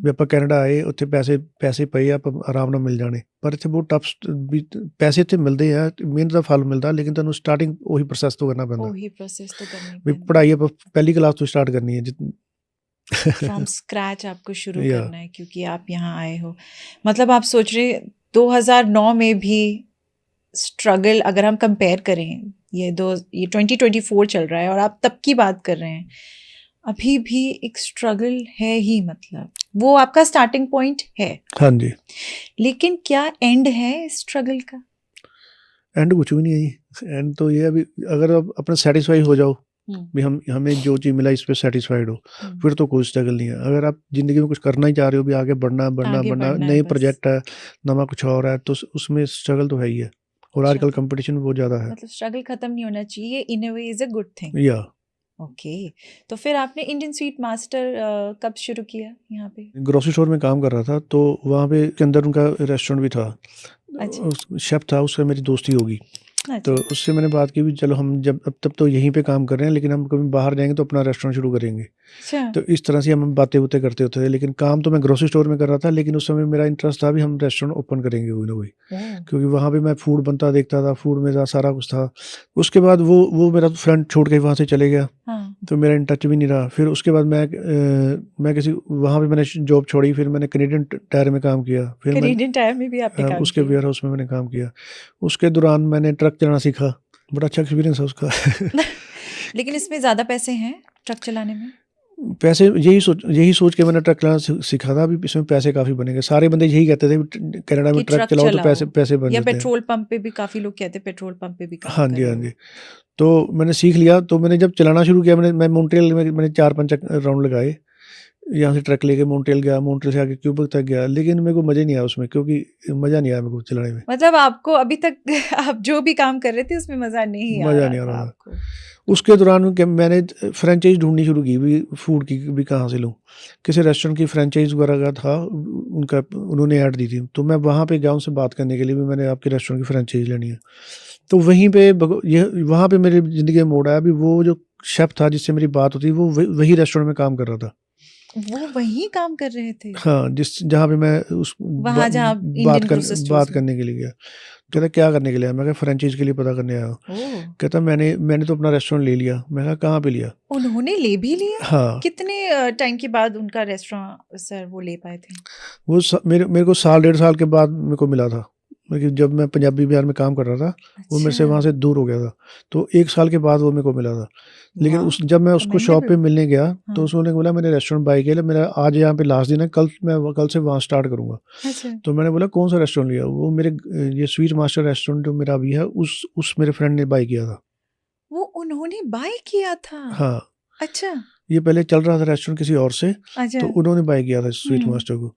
ਵੀ ਆਪਾਂ ਕੈਨੇਡਾ ਆਏ ਉੱਥੇ ਪੈਸੇ ਪਏ ਆ ਆਪਾਂ ਆਰਾਮ ਨਾਲ ਮਿਲ ਜਾਣੇ ਪਰ ਇੱਥੇ ਬਹੁਤ ਟਫ ਵੀ ਪੈਸੇ ਇੱਥੇ ਮਿਲਦੇ ਆ ਮਿਹਨਤ ਦਾ ਫਲ ਮਿਲਦਾ ਲੇਕਿਨ ਤੁਹਾਨੂੰ ਸਟਾਰਟਿੰਗ ਉਹੀ ਪ੍ਰੋਸੈਸ ਤੋਂ ਕਰਨਾ ਪੈਂਦਾ वही प्रोसेस तो करनी ਵੀ पड़ती ਪੜ੍ਹਾਈ ਆਪਾਂ ਪਹਿਲੀ ਕਲਾਸ ਤੋਂ ਸਟਾर्ट करनी है फ्रॉम स्क्रैच आपको शुरू Yeah. करना है, क्योंकि आप यहाँ आए हो। मतलब आप सोच रहे 2009 में भी स्ट्रगल, अगर हम कंपेयर करें, ये 2024 चल रहा है और आप तब की बात कर रहे हैं, अभी भी एक स्ट्रगल है ही, मतलब वो आपका स्टार्टिंग पॉइंट है, हाँ जी लेकिन क्या एंड है स्ट्रगल का? एंड कुछ भी नहीं है जी एंड तो ये है भी अगर आप अपना सेटिस्फाई हो जाओ भी हमें जो चीज़ मिला इस पर सेटिस्फाइड हो फिर तो कोई स्ट्रगल नहीं है। अगर आप ज़िंदगी में कुछ करना ही चाह रहे हो भी आगे बढ़ना नए प्रोजेक्ट है नवा कुछ और है तो उसमें स्ट्रगल तो है ही है और आजकल कंपटीशन बहुत ज़्यादा है। मतलब स्ट्रगल खत्म नहीं होना चाहिए, in a way is a good thing. या ओके, तो फिर आपने इंडियन स्वीट मास्टर कब शुरू किया यहाँ पे? ग्रोसरी स्टोर में काम कर रहा था तो वहाँ पे के अंदर उनका रेस्टोरेंट भी था। अच्छा। शेफ था उससे मेरी दोस्ती होगी तो उससे मैंने बात की भी चलो हम जब अब तब तो यहीं पे काम कर रहे हैं लेकिन हम कभी बाहर जाएंगे तो अपना रेस्टोरेंट शुरू करेंगे। तो इस तरह से हम बातें करते होते थे लेकिन काम तो मैं ग्रोसरी स्टोर में कर रहा था लेकिन उस समय मेरा इंटरेस्ट था भी हम रेस्टोरेंट ओपन करेंगे कोई ना कोई क्योंकि वहाँ पे मैं फूड बनता देखता था फूड में सारा कुछ था। उसके बाद वो मेरा फ्रेंड छोड़ के वहाँ से चले गया तो मेरा इन टच भी नहीं रहा। फिर उसके बाद मैं किसी वहाँ पे मैंने जॉब छोड़ी फिर मैंने कैनेडियन टायर में काम किया फिर कैनेडियन टायर में भी आपने काम उसके वेयर हाउस में मैंने काम किया। उसके दौरान मैंने ट्रक चलाना सीखा बड़ा अच्छा एक्सपीरियंस है उसका लेकिन इसमें ज़्यादा पैसे हैं ट्रक चलाने में? पैसे यही सोच के मैंने ट्रक चलाना सीखा था भी इसमें पैसे काफ़ी बनेंगे। सारे बंदे यही कहते थे कनाडा में ट्रक चलाओ तो पैसे बन या जाते हैं। पेट्रोल पंप पे भी काफ़ी लोग कहते हैं पेट्रोल पंप पे भी काम हाँ जी हाँ जी। तो मैंने सीख लिया तो मैंने जब चलाना शुरू किया मैं मॉन्ट्रियल में मैंने 4-5 राउंड लगाए यहाँ से ट्रक लेके मॉन्ट्रियल गया, मॉन्ट्रियल से आके क्यूबेक तक गया, लेकिन मेरे को मज़ा नहीं आया उसमें, क्योंकि मज़ा नहीं आया मेरे को चलाने में। मतलब आपको अभी तक आप जो भी काम कर रहे थे उसमें मजा नहीं आ मज़ा रहा नहीं आ था रहा था। आपको। उसके दौरान मैंने फ्रेंचाइज ढूंढनी शुरू की भी, फूड की भी कहाँ से लूँ। किसी रेस्टोरेंट की फ्रेंचाइज वगैरह का था, उनका उन्होंने ऐड दी थी, तो मैं वहाँ पे गया उनसे बात करने के लिए भी मैंने आपके रेस्टोरेंट की फ्रेंचाइज लेनी है। तो वहीं पे ये वहाँ पे मेरी ज़िंदगी में मोड़ आया। अभी वो जो शेफ़ था जिससे मेरी बात होती, वो वही रेस्टोरेंट में काम कर रहा था। वो वहीं काम कर रहे थे? हाँ, जहाँ पे मैं उस वहाँ जहाँ इंडियन ग्रोसरी स्टोर्स बात में? करने के लिए गया। कहता क्या करने के लिए आया? मैं कहा फ्रेंचाइज़ के लिए पता करने आया हूँ। ओह! कहता मैंने तो अपना रेस्टोरेंट ले लिया। मैं कहा कहाँ पे लिया? उन्होंने ले भी लिया? हाँ, कितने टाइम के बाद उनका रेस्टोरेंट सर वो ले पाए थे? वो मेरे को साल डेढ़ साल के बाद मेरे को मिला था। मतलब जब मैं पंजाबी बिहार में काम कर रहा था, वो मेरे से वहाँ अच्छा, से दूर हो गया था। तो 1 साल के बाद वो मेरे को मिला था। लेकिन वाह! जब मैं उसको शॉप पे कमेंडेबल। मिलने गया, तो हाँ, उसने बोला मैंने रेस्टोरेंट बाय किया है, मेरा आज यहाँ पे लास्ट दिन है, कल से वहाँ स्टार्ट करूँगा। अच्छा। तो मैंने बोला कौन सा रेस्टोरेंट लिया? वो मेरे ये स्वीट मास्टर रेस्टोरेंट जो मेरा अभी है, उस मेरे फ्रेंड ने बाय किया था। वो उन्होंने बाय किया था? हाँ, अच्छा, ये पहले चल रहा था रेस्टोरेंट किसी और से, अच्छा। तो उन्होंने बाय किया था स्वीट हुँ, मास्टर को।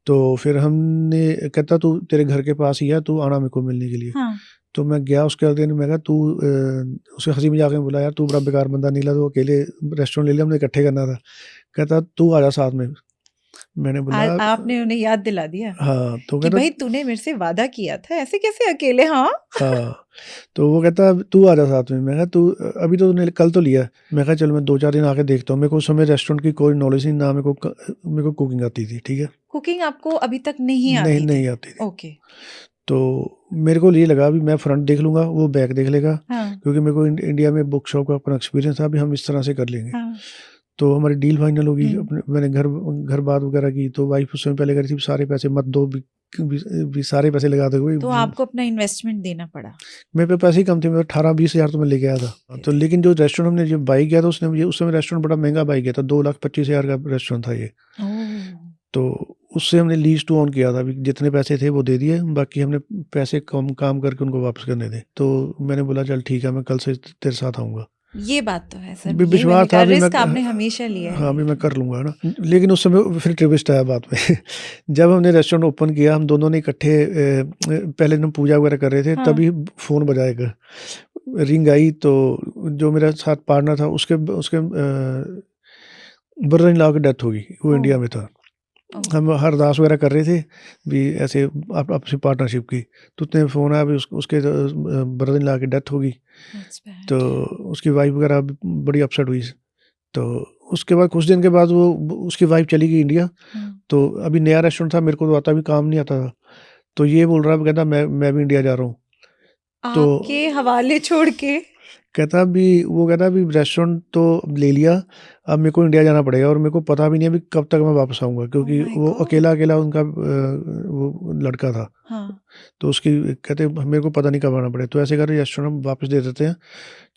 तो फिर हमने कहता तू तेरे घर के पास ही है, तू आना मेरे को मिलने के लिए। हाँ। तो मैं गया उसके अगले दिन। मैं कहा तू उसे हँसी मज़ाक में बोला, यार तू बड़ा बेकार बंदा निकला, तू अकेले रेस्टोरेंट ले लिया, हमने इकट्ठे करना था। कहता तू आ जा साथ में। मैंने बोला आपने उन्हें याद दिला दिया हाँ, तो कि कहता भाई तूने मेरे से वादा किया था, ऐसे कैसे अकेले? हाँ। हाँ, तो वो कहता तू आ जा साथ में। मैं कहा तू अभी तो तूने कल तो लिया। मैं कहा चल मैं 2-4 दिन आके देखता हूँ। मेरे को उस समय रेस्टोरेंट की कोई नॉलेज नहीं, ना मेरे को कुकिंग आती थी, ठीक है? कुकिंग आपको अभी तक नहीं नहीं, आती नहीं थी? आती थी। ओके। तो मेरे को ये लगा अभी मैं फ्रंट देख लूँगा, वो बैक देख लेगा, हाँ, क्योंकि मेरे को इंडिया में बुक शॉप का अपना एक्सपीरियंस था, अभी हम इस तरह से कर लेंगे। हाँ। तो हमारी डील फाइनल होगी। हुँ। अपने मैंने घर बात वगैरह की, तो वाइफ उस समय पहले कह रही थी सारे पैसे मत दो, भी सारे पैसे लगा दो तो आपको अपना इन्वेस्टमेंट देना पड़ा। मेरे पे पैसे ही कम थे। मेरे 18-20 हज़ार तो मैं लेके आया था। तो लेकिन जो रेस्टोरेंट हमने जो बाई किया था, उसने मुझे उस समय रेस्टोरेंट बड़ा महंगा बाई किया था, 2,25,000 का रेस्टोरेंट था ये। ओह! तो उससे हमने लीज़ टू ओन किया था। अभी जितने पैसे थे वो दे दिए, बाकी हमने पैसे कम काम करके उनको वापस करने थे। तो मैंने बोला चल ठीक है, मैं कल से तेरे साथ आऊँगा। ये बात तो है सर, भी यही मैंने विश्वास कहा था भी मैं रिस्क आपने हमेशा लिया है हाँ, ये। अभी मैं कर लूँगा, है ना? लेकिन उस समय फिर ट्विस्ट आया बात में। जब हमने रेस्टोरेंट ओपन किया, हम दोनों ने इकट्ठे पहले हम पूजा वगैरह कर रहे थे, हाँ। तभी फ़ोन बजा एक रिंग आई। तो जो मेरा साथ पार्टनर था, उसके ब्रदर इन लॉ की डेथ हो गई। वो इंडिया ओह! में था। ओह! हम अरदास वगैरह कर रहे थे भी ऐसे आपसी पार्टनरशिप की। तो उतने फ़ोन आया भी उसके ब्रदर इन लॉ की डेथ हो गई। दैट्स तो बैड। उसकी वाइफ़ वगैरह बड़ी अपसेट हुई। तो उसके बाद कुछ दिन के बाद वो उसकी वाइफ़ चली गई इंडिया। हाँ। तो अभी नया रेस्टोरेंट था, मेरे को तो आता भी काम नहीं आता था। तो ये बोल रहा है, कहता मैं भी इंडिया जा रहा हूँ। तो आपके हवाले छोड़ के? कहता भी रेस्टोरेंट तो ले लिया, अब मेरे को इंडिया जाना पड़ेगा और मेरे को पता भी नहीं है अभी कब तक मैं वापस आऊँगा, ओह क्योंकि माय वो गॉड! अकेला उनका वो लड़का था। हाँ। तो उसकी कहते मेरे को पता नहीं कब आना पड़ेगा। तो ऐसे कर रेस्टोरेंट हम वापस दे देते हैं,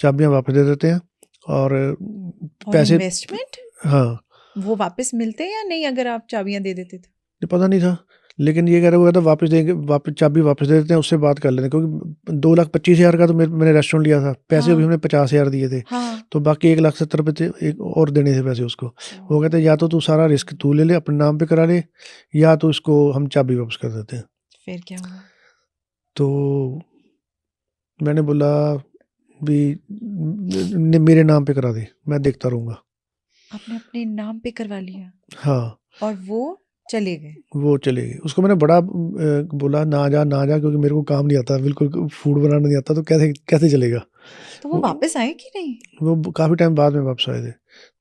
चाबियाँ वापस दे देते हैं और और पैसे इन्वेस्टमेंट? हाँ, वो वापस मिलते हैं या नहीं अगर आप चाबियाँ दे देते तो? ये पता नहीं था। लेकिन ये कह रहा, वो कहता वापस देंगे, वापस चाबी वापस दे देते हैं, उससे बात कर लेते हैं, क्योंकि 2,25,000 का तो मैंने रेस्टोरेंट लिया था। पैसे भी हाँ, हमने 50,000 दिए थे। हाँ। तो बाकी 1,70,000 रुपए थे, एक और देने थे पैसे उसको। वो कहते या तो तू सारा रिस्क तू ले ले, अपने नाम पे करा ले, या तो इसको हम चाबी वापस कर देते हैं। फिर क्या हुआ? तो मैंने बोला भी मेरे नाम पे करा दे, मैं देखता रहूँगा। आपने अपने नाम पे करवा लिया हाँ, और वो चले गए। वो चले गए। उसको मैंने बड़ा बोला ना जा, क्योंकि मेरे को काम नहीं आता, बिल्कुल फूड बनाना नहीं आता, तो कैसे कैसे चलेगा? तो वो वो वापस आए कि नहीं? वो काफ़ी टाइम बाद में वापस आए थे।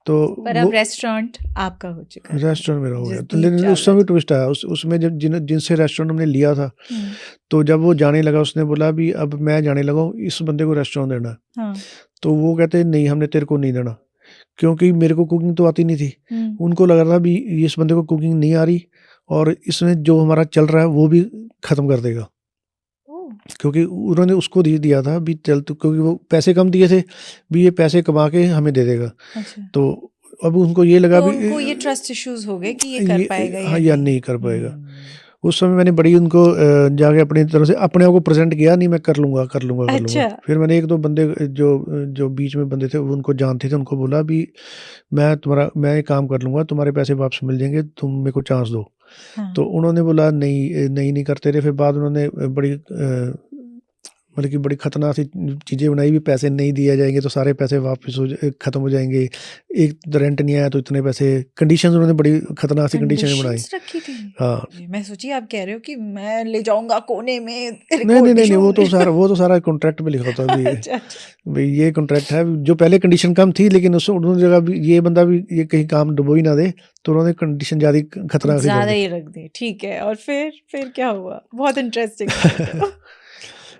तो पर वो अब रेस्टोरेंट आपका हो चुका है। रेस्टोरेंट मेरा हो गया। तो जसदीप लेकिन उस चावला समय जी। ट्विस्ट आया, उसमें जब जिनसे रेस्टोरेंट हमने लिया था, हुँ, तो जब वो जाने लगा, उसने बोला भी अब मैं जाने लगा हूँ, इस बंदे को रेस्टोरेंट देना है। हाँ। तो वो कहते नहीं, हमने तेरे को नहीं देना, क्योंकि मेरे को कुकिंग तो आती नहीं थी। हुँ। उनको लग रहा था भी इस बंदे को कुकिंग नहीं आ रही और इसमें जो हमारा चल रहा है वो भी ख़त्म कर देगा। ओह! क्योंकि उन्होंने उसको दिया था भी चल तू, क्योंकि वो पैसे कम दिए थे, भी ये पैसे कमा के हमें दे देगा। अच्छा। तो अब उनको ये लगा तो भी उनको ये ट्रस्ट इश्यूज़ हो गए कि ये कर पाएगा या हाँ, या नहीं? नहीं कर पाएगा। हुँ। उस समय मैंने बड़ी उनको जाके अपनी तरफ से अपने आप को प्रेज़ेंट किया, नहीं मैं कर लूँगा, कर लूँगा, कर लूँगा। अच्छा। फिर मैंने 1-2 बंदे जो बीच में बंदे थे, वो उनको जानते थे, उनको बोला भी मैं एक काम कर लूँगा, तुम्हारे पैसे वापस मिल जाएँगे, तुम मेरे को चांस दो। हाँ। तो उन्होंने बोला नहीं करते रहे। फिर बाद उन्होंने बड़ी मतलब कि बड़ी खतरनाक सी चीज़ें बनाई भी, पैसे नहीं दिए जाएँगे तो सारे पैसे वापस खत्म हो जाएँगे। एक तो रेंट नहीं आया तो इतने पैसे, कंडीशंस उन्होंने बड़ी खतरनाक सी कंडीशनें बनाई। कंडीशंस रखी थी? हाँ। मैं सोची आप कह रहे हो कि मैं ले जाऊँगा कोने में नहीं, वो रिकॉर्ड तो सारा कॉन्ट्रैक्ट में लिखा होता है भी। अच्छा, अच्छा। भई ये कॉन्ट्रैक्ट है, जो पहले कंडीशन कम थी लेकिन उस उन्होंने जगह भी ये बंदा भी ये कहीं काम डुबो ही ना दे, तो उन्होंने कंडीशन ज़्यादा ही खतरनाक सी कर ज़्यादा दी। ही रख दी, ठीक है। और फिर क्या हुआ? बहुत इंटरेस्टिंग है तो।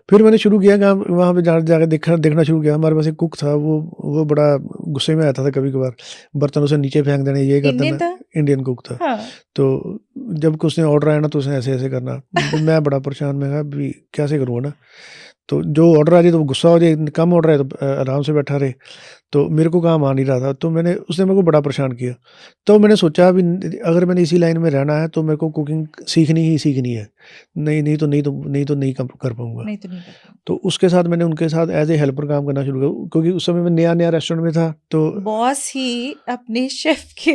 फिर मैंने शुरू किया काम, वहाँ पे जाके देखना शुरू किया। हमारे पास एक कुक था, वो बड़ा गुस्से में आता था कभी-कभार, बर्तनों से नीचे फेंक देना, ये कर इंडियन देना। था? इंडियन कुक था। हाँ। तो जब उसने ऑर्डर आया ना तो उसने ऐसे-ऐसे करना। तो मैं बड़ा परेशान, मैं कहा अभी कैसे करूँगा ना? तो जो ऑर्डर आ जाए तो वो गुस्सा हो जाए, कम ऑर्डर है तो आराम से बैठा रहे। तो मेरे को काम आ नहीं रहा था, तो उसने मेरे को बड़ा परेशान किया। तो मैंने सोचा अभी अगर मैंने इसी लाइन में रहना है तो मेरे को कुकिंग सीखनी ही सीखनी है। नहीं कर पाऊँगा। नहीं तो नहीं कर पाऊँगा। तो उसके साथ मैंने उनके साथ एज़ ए हेल्पर काम करना शुरू किया, क्योंकि उस समय मैं नया-नया रेस्टोरेंट में था। तो बॉस ही अपने शेफ के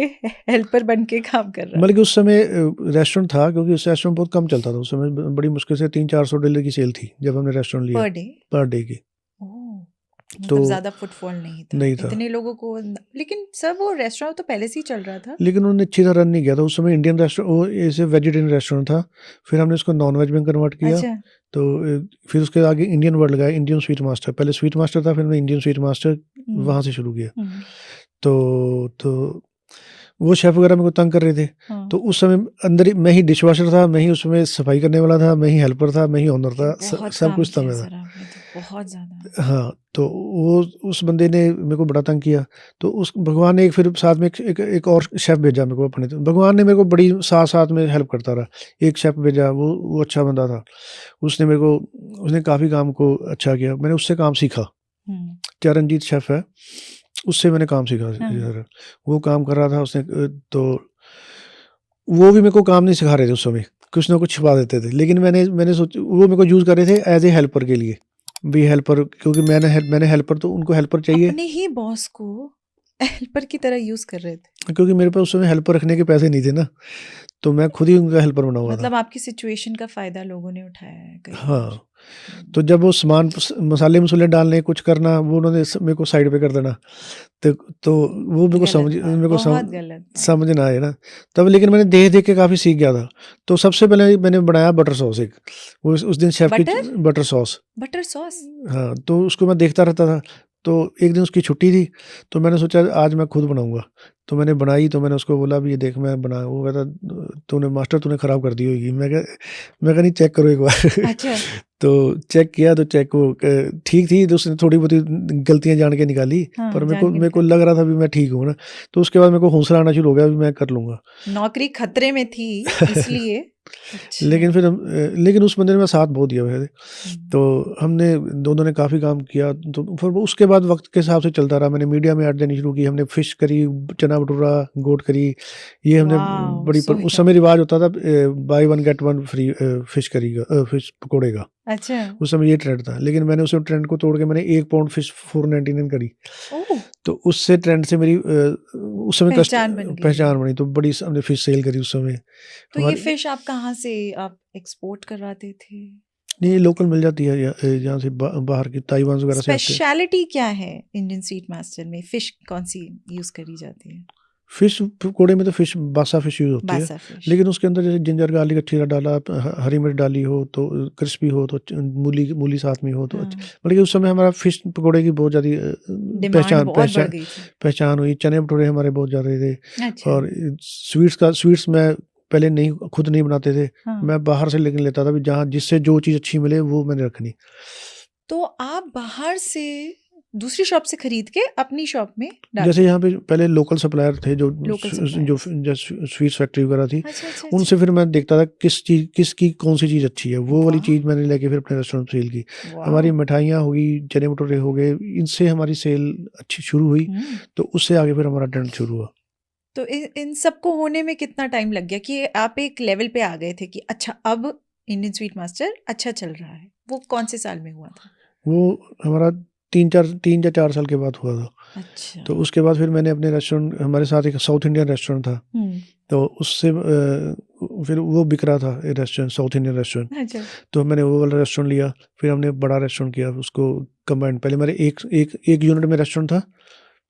हेल्पर बन के काम कर रहा मतलब कि उस समय रेस्टोरेंट था, क्योंकि उस रेस्टोरेंट बहुत कम चलता था। उस समय बड़ी मुश्किल से $300-400 की सेल थी जब हमने रेस्टोरेंट लिया, पर डे? पर डे की। ओह! तो मतलब ज़्यादा फुटफॉल नहीं था। इतने लोगों को लेकिन सर वो रेस्टोरेंट तो पहले से ही चल रहा था। लेकिन उन्होंने अच्छी तरह रन नहीं किया था। उस समय इंडियन वो ऐसे वेजिटेरियन रेस्टोरेंट था। फिर हमने उसको नॉन-वेज में कन्वर्ट किया। अच्छा। तो फिर उसके आगे इंडियन वर्ल्ड गए, इंडियन स्वीट मास्टर। पहले स्वीट मास्टर था, फिर हमने इंडियन स्वीट मास्टर हुँ। वहाँ से शुरू किया। हुँ। तो वो शेफ़ वगैरह मेरे को तंग कर रहे थे। हाँ। तो उस समय अंदर ही मैं ही डिशवॉशर था, मैं ही उसमें सफाई करने वाला था, मैं ही हेल्पर था, मैं ही ओनर था, बहुत सब काम कुछ था किया मेरा। सर आपने तो, बहुत ज़्यादा। हाँ, तो वो उस बंदे ने मेरे को बड़ा तंग किया। तो उस भगवान ने फिर साथ में एक और शेफ़ भेजा मेरे को अपने। तो भगवान ने मेरे को बड़ी साथ-साथ में हेल्प करता रहा। एक शेफ़ भेजा, वो अच्छा बंदा था। उसने काफ़ी काम को अच्छा किया। मैंने उससे काम सीखा। हुँ। चरणजीत शेफ़ है, उससे मैंने काम सीखा हाँ। इधर। वो काम कर रहा था, तो वो भी मेरे को काम नहीं सिखा रहे थे उस समय, कुछ ना कुछ छिपा देते थे। लेकिन मैंने सोचा वो मेरे को यूज़ कर रहे थे एज़ ए हेल्पर के लिए। भी हेल्पर, क्योंकि मैंने हेल्पर, तो उनको हेल्पर चाहिए, अपने ही बॉस को हेल्पर की तरह यूज़ कर रहे थे। क्योंकि मेरे पास उस समय हेल्पर रखने के पैसे नहीं थे ना, तो मैं खुद ही उनका हेल्पर बना हुआ था। मतलब आपकी सिचुएशन का फ़ायदा लोगों ने उठाया है कई बार। हाँ, तो जब वो सामान मसाले-वसाले डालने, कुछ करना, वो उन्होंने मेरे को साइड पे कर देना। तो वो गलत बात, बहुत गलत बात। समझ ना आए ना। तब लेकिन मैंने देख-देख के काफ़ी सीख गया था। तो सबसे पहले मैंने बनाया बटर सॉस एक। वो उस दिन शेफ़ की butter? Butter sauce. Butter sauce? हाँ, तो उसको मैं देखता रहता था। तो एक दिन उसकी छुट्टी थी, तो मैंने सोचा आज मैं खुद बनाऊँगा। तो मैंने बनाई, तो मैंने उसको बोला भी ये देख मैं बना, वो कहता मास्टर तूने ख़राब कर दी होगी। मैं कहा नहीं, चेक करो एक बार। अच्छा। तो चेक किया, तो चेक वो ठीक थी, तो उसने थोड़ी बहुत गलतियाँ जान के निकाली। हाँ, पर जान के मेरे को निकाली। लग रहा था भी मैं ठीक हूँ ना। तो उसके बाद मेरे को हौसला आना शुरू हो गया भी मैं कर लूँगा। नौकरी खतरे में थी इसलिए। अच्छा। लेकिन उस बंदे ने मेरा साथ बहुत दिया वैसे। हुँ। तो हमने दोनों ने काफ़ी काम किया। तो फिर वो उसके बाद वक़्त के हिसाब से चलता रहा। मैंने मीडिया में ऐड देनी शुरू की। हमने फ़िश करी, चना भटूरा, गोट करी। ये हमने वाओ! बड़ी सो उस समय यम्मी। रिवाज होता था by one get one free fish curry का, फ़िश पकोड़े का। अच्छा। उस समय ये ट्रेंड था। लेकिन मैंने उस ट्रेंड को तोड़ के मैंने 1 पाउंड फ़िश 499 करी। ओह! तो उससे ट्रेंड से मेरी उस समय पहचान बन गई। पहचान बनी। तो बड़ी हमने फ़िश सेल करी उस समय। तो ये हमारे फ़िश आप कहाँ से आप एक्सपोर्ट करवाते थे? नहीं, ये लोकल मिल जाती है यहाँ से, बाहर की ताइवान वगैरह से आते हैं। स्पेशलिटी क्या है इंडियन स्वीट मास्टर में? फ़िश कौन-सी यूज़ करी जाती है? फ़िश पकोड़े में तो बासा फ़िश यूज़ होती है। बासा फ़िश। लेकिन उसके अंदर जैसे जिंजर गार्लिक अच्छी तरह डाला, हरी मिर्च डाली हो तो क्रिस्पी हो, तो मूली साथ में हो तो हाँ। मतलब कि उस समय हमारा फ़िश पकोड़े की बहुत ज़्यादा डिमांड बहुत बढ़ गई थी। पहचान हुई। चने भटूरे हमारे बहुत ज़्यादा थे। अच्छा। और स्वीट्स मैं पहले खुद नहीं बनाते थे। हाँ। मैं बाहर से लेके लेता था, भी जहाँ जिससे जो चीज़ अच्छी मिले वो मैंने रखनी। तो आप बाहर से दूसरी शॉप से खरीद के अपनी शॉप में डालते जैसे थे? यहाँ पे पहले लोकल सप्लायर थे, जो लोकल जो सप्लायर्स। स्वीट्स फैक्ट्री वगैरह थी, अच्छा, अच्छा, उनसे अच्छा। फिर मैं देखता था किसकी कौन-सी चीज़ अच्छी है, वो वाली वाह! चीज़ मैंने लेके फिर अपने रेस्टोरेंट में सेल की। हमारी वाओ! मिठाइयाँ हो गई, चने भटूरे हो गए, इनसे हमारी सेल अच्छी शुरू हुई, हुँ। तो उससे आगे फिर हमारा ट्रेंड शुरू हुआ। तो इन सबको होने में कितना टाइम लग गया कि आप एक लेवल पे आ गए थे कि अच्छा अब इंडियन स्वीट मास्टर अच्छा चल रहा है? वो कौन से साल में हुआ था? वो हमारा 3 या 4 साल के बाद हुआ था। अच्छा। तो उसके बाद फिर मैंने अपने रेस्टोरेंट, हमारे साथ एक साउथ इंडियन रेस्टोरेंट था, तो उससे फिर वो बिक रहा था रेस्टोरेंट, साउथ इंडियन रेस्टोरेंट। अच्छा। तो मैंने वो वाला रेस्टोरेंट लिया, फिर हमने बड़ा रेस्टोरेंट किया उसको कंबाइन। पहले मेरे एक यूनिट में रेस्टोरेंट था,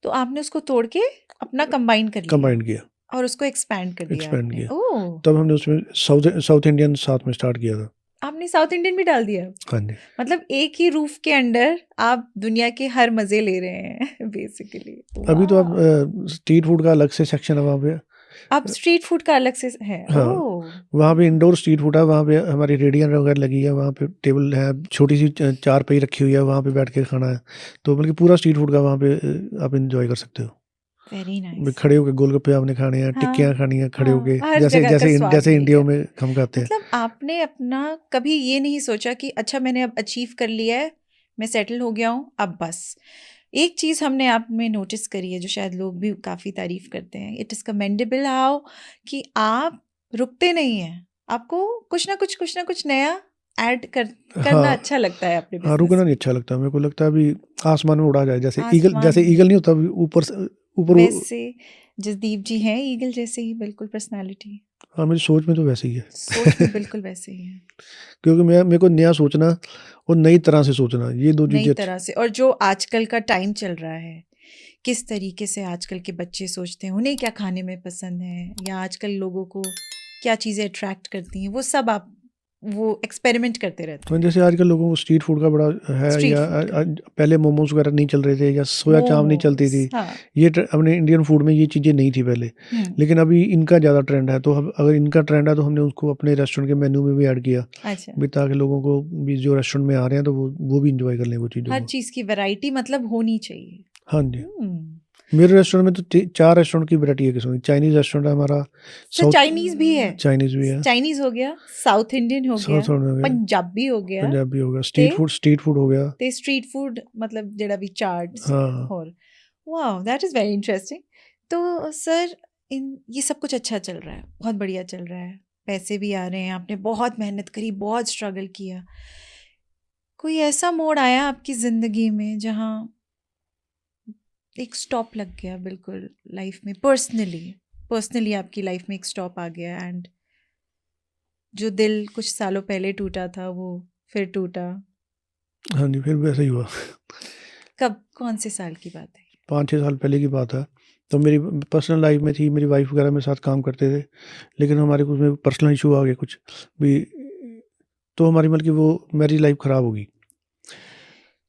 तो आपने उसको तोड़ के अपना कंबाइन कर लिया कंबाइन किया, और उसको एक्सपैंड कर दिया एक्सपेंड आपने। किया। ओह! तब हमने उसमें साउथ इंडियन साथ में स्टार्ट किया था। आपने साउथ इंडियन भी डाल दिया? हाँ जी। मतलब एक ही रूफ के अंडर आप दुनिया के हर मजे ले रहे हैं बेसिकली। अभी तो अब वाह! स्ट्रीट फूड का अलग से सेक्शन है वहाँ पे। अब स्ट्रीट फूड का अलग से है। हाँ, ओह! वहाँ पे इंडोर स्ट्रीट फूड है, वहाँ पे हमारी रेडियाँ वगैरह लगी है, वहाँ पे टेबल है, छोटी सी चारपाई रखी हुई है, वहाँ पे बैठ के खाना है। तो बल्कि पूरा स्ट्रीट फूड का वहाँ पे आप इंजॉय कर सकते हो। वेरी भी नाइस। खड़े होके गोलगप्पे आपने खाने हैं, टिक्कियाँ हाँ, खानी है खड़े हाँ, होके, हर जैसे जगह का जैसे स्वाद जैसे मिल इंडिया गया। में हम खाते हैं। मतलब आपने अपना कभी ये नहीं सोचा कि अच्छा मैंने अब अचीव कर लिया है, मैं सेटल हो गया हूँ, अब बस। एक चीज़ हमने आप में नोटिस करी है जो शायद लोग भी काफ़ी तारीफ करते हैं, इट इज़ कमेंडेबल हाउ कि आप रुकते नहीं हैं। आपको कुछ ना कुछ नया ऐड करना हाँ, अच्छा लगता है अपने हाँ, बिजनेस रुकना नहीं में। अच्छा लगता। मेरे को लगता है अभी आसमान में उड़ा जाए, जैसे आसमान ईगल नहीं होता, अभी ऊपर से ऊपर वैसे जसदीप जी हैं ईगल जैसे ही बिल्कुल पर्सनालिटी, हाँ, मेरी सोच में तो वैसे ही है। सोच में बिल्कुल वैसे ही है। क्योंकि मेरे को नया सोचना और नई तरह से सोचना, ये 2 नई चीज़ें अच्छी। तरह से, और जो आजकल का टाइम चल रहा है, किस तरीके से आजकल के बच्चे सोचते हैं, उन्हें क्या खाने में पसंद है या आजकल लोगों को क्या चीज़ें अट्रैक्ट करती हैं, वो सब आप वो एक्सपेरिमेंट करते रहते हाँ, हैं। जैसे आजकल लोगों को स्ट्रीट फूड का बड़ा है, स्ट्रीट या फूड का, पहले मोमोज वगैरह नहीं चल रहे थे, या सोया चाप नहीं चलती मोमोज, थी। हाँ। ये अपने इंडियन फूड में ये चीज़ें नहीं थी पहले, लेकिन अभी इनका ज़्यादा ट्रेंड है। तो अब अगर इनका ट्रेंड है तो हमने उसको अपने रेस्टोरेंट के मेन्यू में भी ऐड किया, अच्छा, भी ताकि लोगों को भी जो रेस्टोरेंट में आ रहे हैं तो वो भी इंजॉय कर लें वो चीज़ों हर को। चीज़ की वैरायटी मतलब होनी चाहिए। हाँ जी, हम्म। मेरे रेस्टोरेंट में तो 4 रेस्टोरेंट की वैरायटी है किस्म की। चाइनीज़ रेस्टोरेंट है हमारा, सर साउथ चाइनीज भी है? चाइनीज़ भी है, चाइनीज हो गया, साउथ इंडियन हो साउथ गया, हो गया, पंजाबी हो गया, पंजाबी हो गया, ते स्ट्रीट फूड हो गया। ते स्ट्रीट फूड मतलब जेड़ा भी चाट्स हाँ, और वाह दैट इज़ वेरी इंटरेस्टिंग। तो सर इन ये सब कुछ अच्छा चल रहा है, बहुत बढ़िया चल रहा है, पैसे भी आ रहे हैं, आपने बहुत मेहनत करी, बहुत स्ट्रगल किया। कोई ऐसा मोड़ आया आपकी ज़िंदगी में जहाँ एक स्टॉप लग गया बिल्कुल लाइफ में, पर्सनली आपकी लाइफ में एक स्टॉप आ गया एंड जो दिल कुछ सालों पहले टूटा था वो फिर टूटा? हाँ जी, फिर वैसा ही हुआ। कब, कौन से साल की बात है? 5-6 साल पहले की बात है। तो मेरी पर्सनल लाइफ में थी, मेरी वाइफ़ वगैरह मेरे साथ काम करते थे, लेकिन हमारे कुछ में पर्सनल इश्यू आ गए कुछ भी, तो हमारी मतलब कि वो मैरिज लाइफ ख़राब हो गई।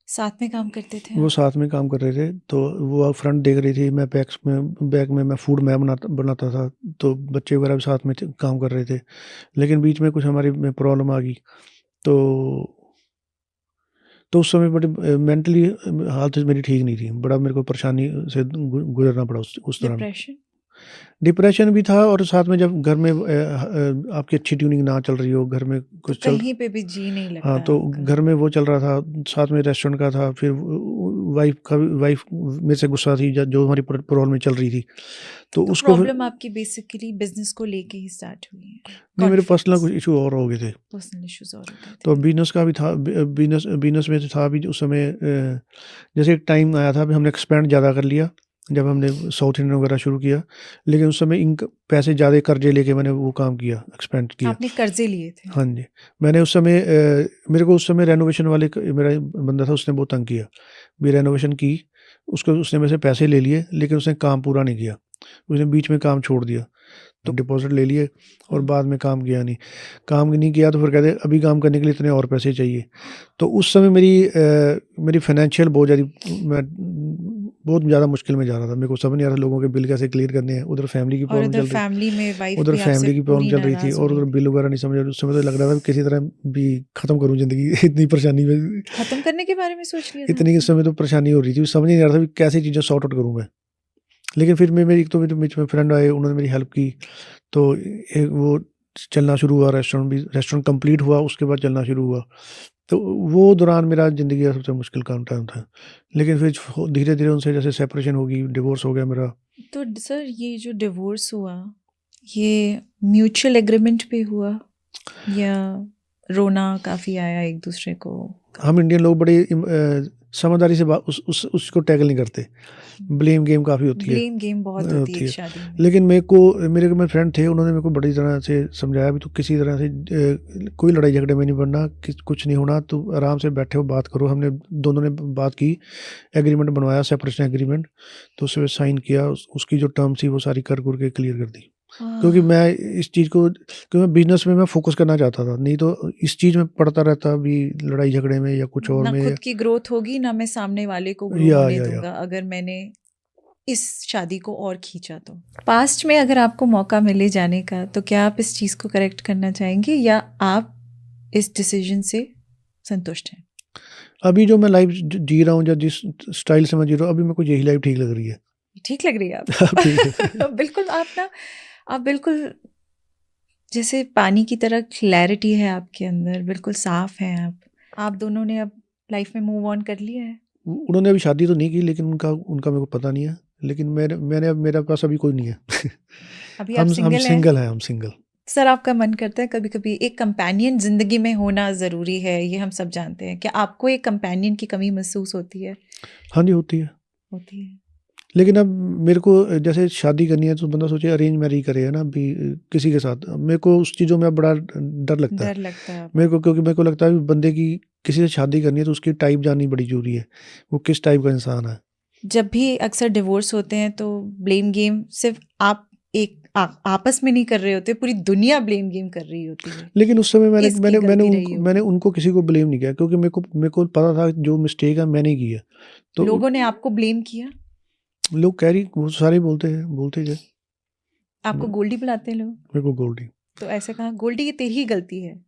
साथ में काम करते थे वो आप? साथ में काम कर रहे थे, तो वो फ्रंट देख रही थी, मैं बैक में मैं फूड मैं बनाता था, तो बच्चे वगैरह भी साथ में काम कर रहे थे। लेकिन बीच में कुछ हमारी में प्रॉब्लम आ गई, तो उस समय बड़ी मेंटली हालत मेरी ठीक नहीं थी। बड़ा मेरे को परेशानी से गुज़रना पड़ा उस दौरान। डिप्रेशन? डिप्रेशन भी था, और साथ में जब घर में आपकी अच्छी ट्यूनिंग ना चल रही हो, घर में तो कुछ चल, कहीं पे भी जी नहीं हाँ, लगता तो आपका। घर में वो चल रहा था, साथ में रेस्टोरेंट का था, फिर वाइफ़ मेरे से गुस्सा थी जो हमारी प्रॉब्लम चल रही थी। तो तो उसको फिर प्रॉब्लम आपकी बेसिकली बिजनेस को लेके ही स्टार्ट हुई है? नहीं, मेरे पर्सनल कॉन्फ्लिक्ट्स, कुछ इश्यू और हो गए थे। पर्सनल इश्यूज और हो गए तो थे। बिज़नेस का भी था, बिज़नेस में था भी उस समय, जैसे एक टाइम आया था, अभी हमने एक्सपेंड ज़्यादा कर लिया, जब हमने साउथ इंडियन वगैरह शुरू किया, लेकिन उस समय पैसे ज़्यादा कर्जे लेके मैंने वो काम किया, एक्सपेंड किया। आपने कर्जे लिए थे? हाँ जी, मैंने उस समय मेरे को उस समय रेनोवेशन वाले मेरा बंदा था, उसने बहुत तंग किया, भी रेनोवेशन की, उसने मेरे से पैसे ले लिए, लेकिन उसने काम पूरा नहीं किया, उसने बीच में काम छोड़ दिया। तो डिपॉज़िट ले लिए और बाद में काम किया नहीं। काम नहीं किया तो फिर कहते अभी काम करने के लिए इतने और पैसे चाहिए। तो उस समय मेरी फ़ाइनेंशियल मैं बहुत ज़्यादा मुश्किल में जा रहा था। मेरे को समझ नहीं आ रहा लोगों के बिल कैसे क्लियर करने हैं। उधर फैमिली की और प्रॉब्लम उधर चल रही, फैमिली में वाइफ उधर भी आपसे फैमिली की प्रॉब्लम पूरी चल रही थी, नाराज हो और गई उधर थी। बिल वगैरह नहीं समझ आ रहा। उस समय तो लग रहा था किसी तरह भी ख़त्म करूँ ज़िंदगी इतनी परेशानी में। खत्म करने के बारे में सोच लिया था इतनी इस आपने? समय तो परेशानी हो रही थी, समझ ही नहीं आ रहा था कि कैसे चीज़ें सॉर्ट आउट करूँ मैं। लेकिन फिर मेरी एक तो मेरे बीच में फ्रेंड आए, उन्होंने मेरी हेल्प की। तो एक वो चलना शुरू हुआ, रेस्टोरेंट कंप्लीट हुआ, उसके बाद चलना शुरू हुआ। तो वो दौरान मेरा ज़िंदगी का सबसे मुश्किल काम टाइम था। लेकिन फिर धीरे-धीरे उनसे जैसे सेपरेशन होगी, डिवोर्स हो गया मेरा। तो सर ये जो डिवोर्स हुआ, ये म्यूचुअल एग्रीमेंट पे हुआ या रोना काफ़ी आया एक दूसरे को? हम इंडियन लोग बड़े समझदारी से उसको टैकल नहीं करते। ब्लेम गेम काफ़ी होती है। ब्लेम गेम बहुत होती है एक शादी में। लेकिन मेरे फ्रेंड थे, उन्होंने मेरे को बड़ी तरह से समझाया भी तू किसी तरह से कोई लड़ाई झगड़े में नहीं पड़ना, कुछ नहीं होना, तू आराम से बैठे हो, बात करो। हमने दोनों ने बात की, एग्रीमेंट बनवाया, सेपरेशन एग्रीमेंट, तो उस पे साइन किया। उसकी जो टर्म थी वो सारी कर के क्लियर कर दी। क्योंकि मैं इस चीज़ को, क्योंकि मैं बिजनेस में मैं फोकस करना चाहता था, नहीं तो इस चीज़ में पड़ता रहता भी, लड़ाई झगड़े में या कुछ और ना में। खुद की ग्रोथ होगी ना मैं सामने वाले को ग्रो या होने दूंगा अगर मैंने इस शादी को और खींचा। तो पास्ट में अगर आपको मौका मिले जाने का तो क्या आप इस चीज़ को करेक्ट करना चाहेंगे या आप इस डिसीजन से संतुष्ट हैं? अभी जो मैं लाइफ जी रहा हूँ, या जिस स्टाइल से मैं जी रहा हूँ, अभी मेरे को यही लाइफ ठीक लग रही है। ठीक लग रही है अब ठीक है। आप? बिल्कुल आप बिल्कुल जैसे पानी की तरह क्लैरिटी है आपके अंदर, बिल्कुल साफ हैं आप दोनों ने अब लाइफ में मूव ऑन कर लिया है। उन्होंने अभी शादी तो नहीं की, लेकिन उनका मेरे को पता नहीं है। लेकिन मेरे पास अभी कोई नहीं है। अभी हम आप सिंगल हैं? सिंगल हैं, हम सिंगल। सर आपका मन करता है कभी कभी एक कंपेनियन जिंदगी में होना ज़रूरी है, ये हम सब जानते हैं, क्या आपको एक कंपेनियन की कमी महसूस होती है? हाँ जी, होती है। होती है। लेकिन अब मेरे को जैसे शादी करनी है तो बंदा सोचे अरेंज मैरिज करे, है ना, भी किसी के साथ। मेरे को उस चीज़ों में बड़ा डर लगता है। डर लगता है मेरे को, क्योंकि मेरे को लगता है कि बंदे की किसी से शादी करनी है तो उसकी टाइप जाननी बड़ी ज़रूरी है, वो किस टाइप का इंसान है। जब भी अक्सर डिवोर्स होते हैं तो ब्लेम गेम सिर्फ आप आपस में नहीं कर रहे होते, पूरी दुनिया ब्लेम गेम कर रही होती है। लेकिन उस समय रही मैंने उनको किसी को ब्लेम नहीं किया, क्योंकि मेरे को पता था जो मिस्टेक है मैंने की है। तो लोगों ने आपको ब्लेम किया? लोग कह रही, वो सारे बोलते गए। आपको गोल्डी बुलाते हैं लोग? मेरे को गोल्डी। तो ऐसे कहा गोल्डी ये तेरी ही गलती है?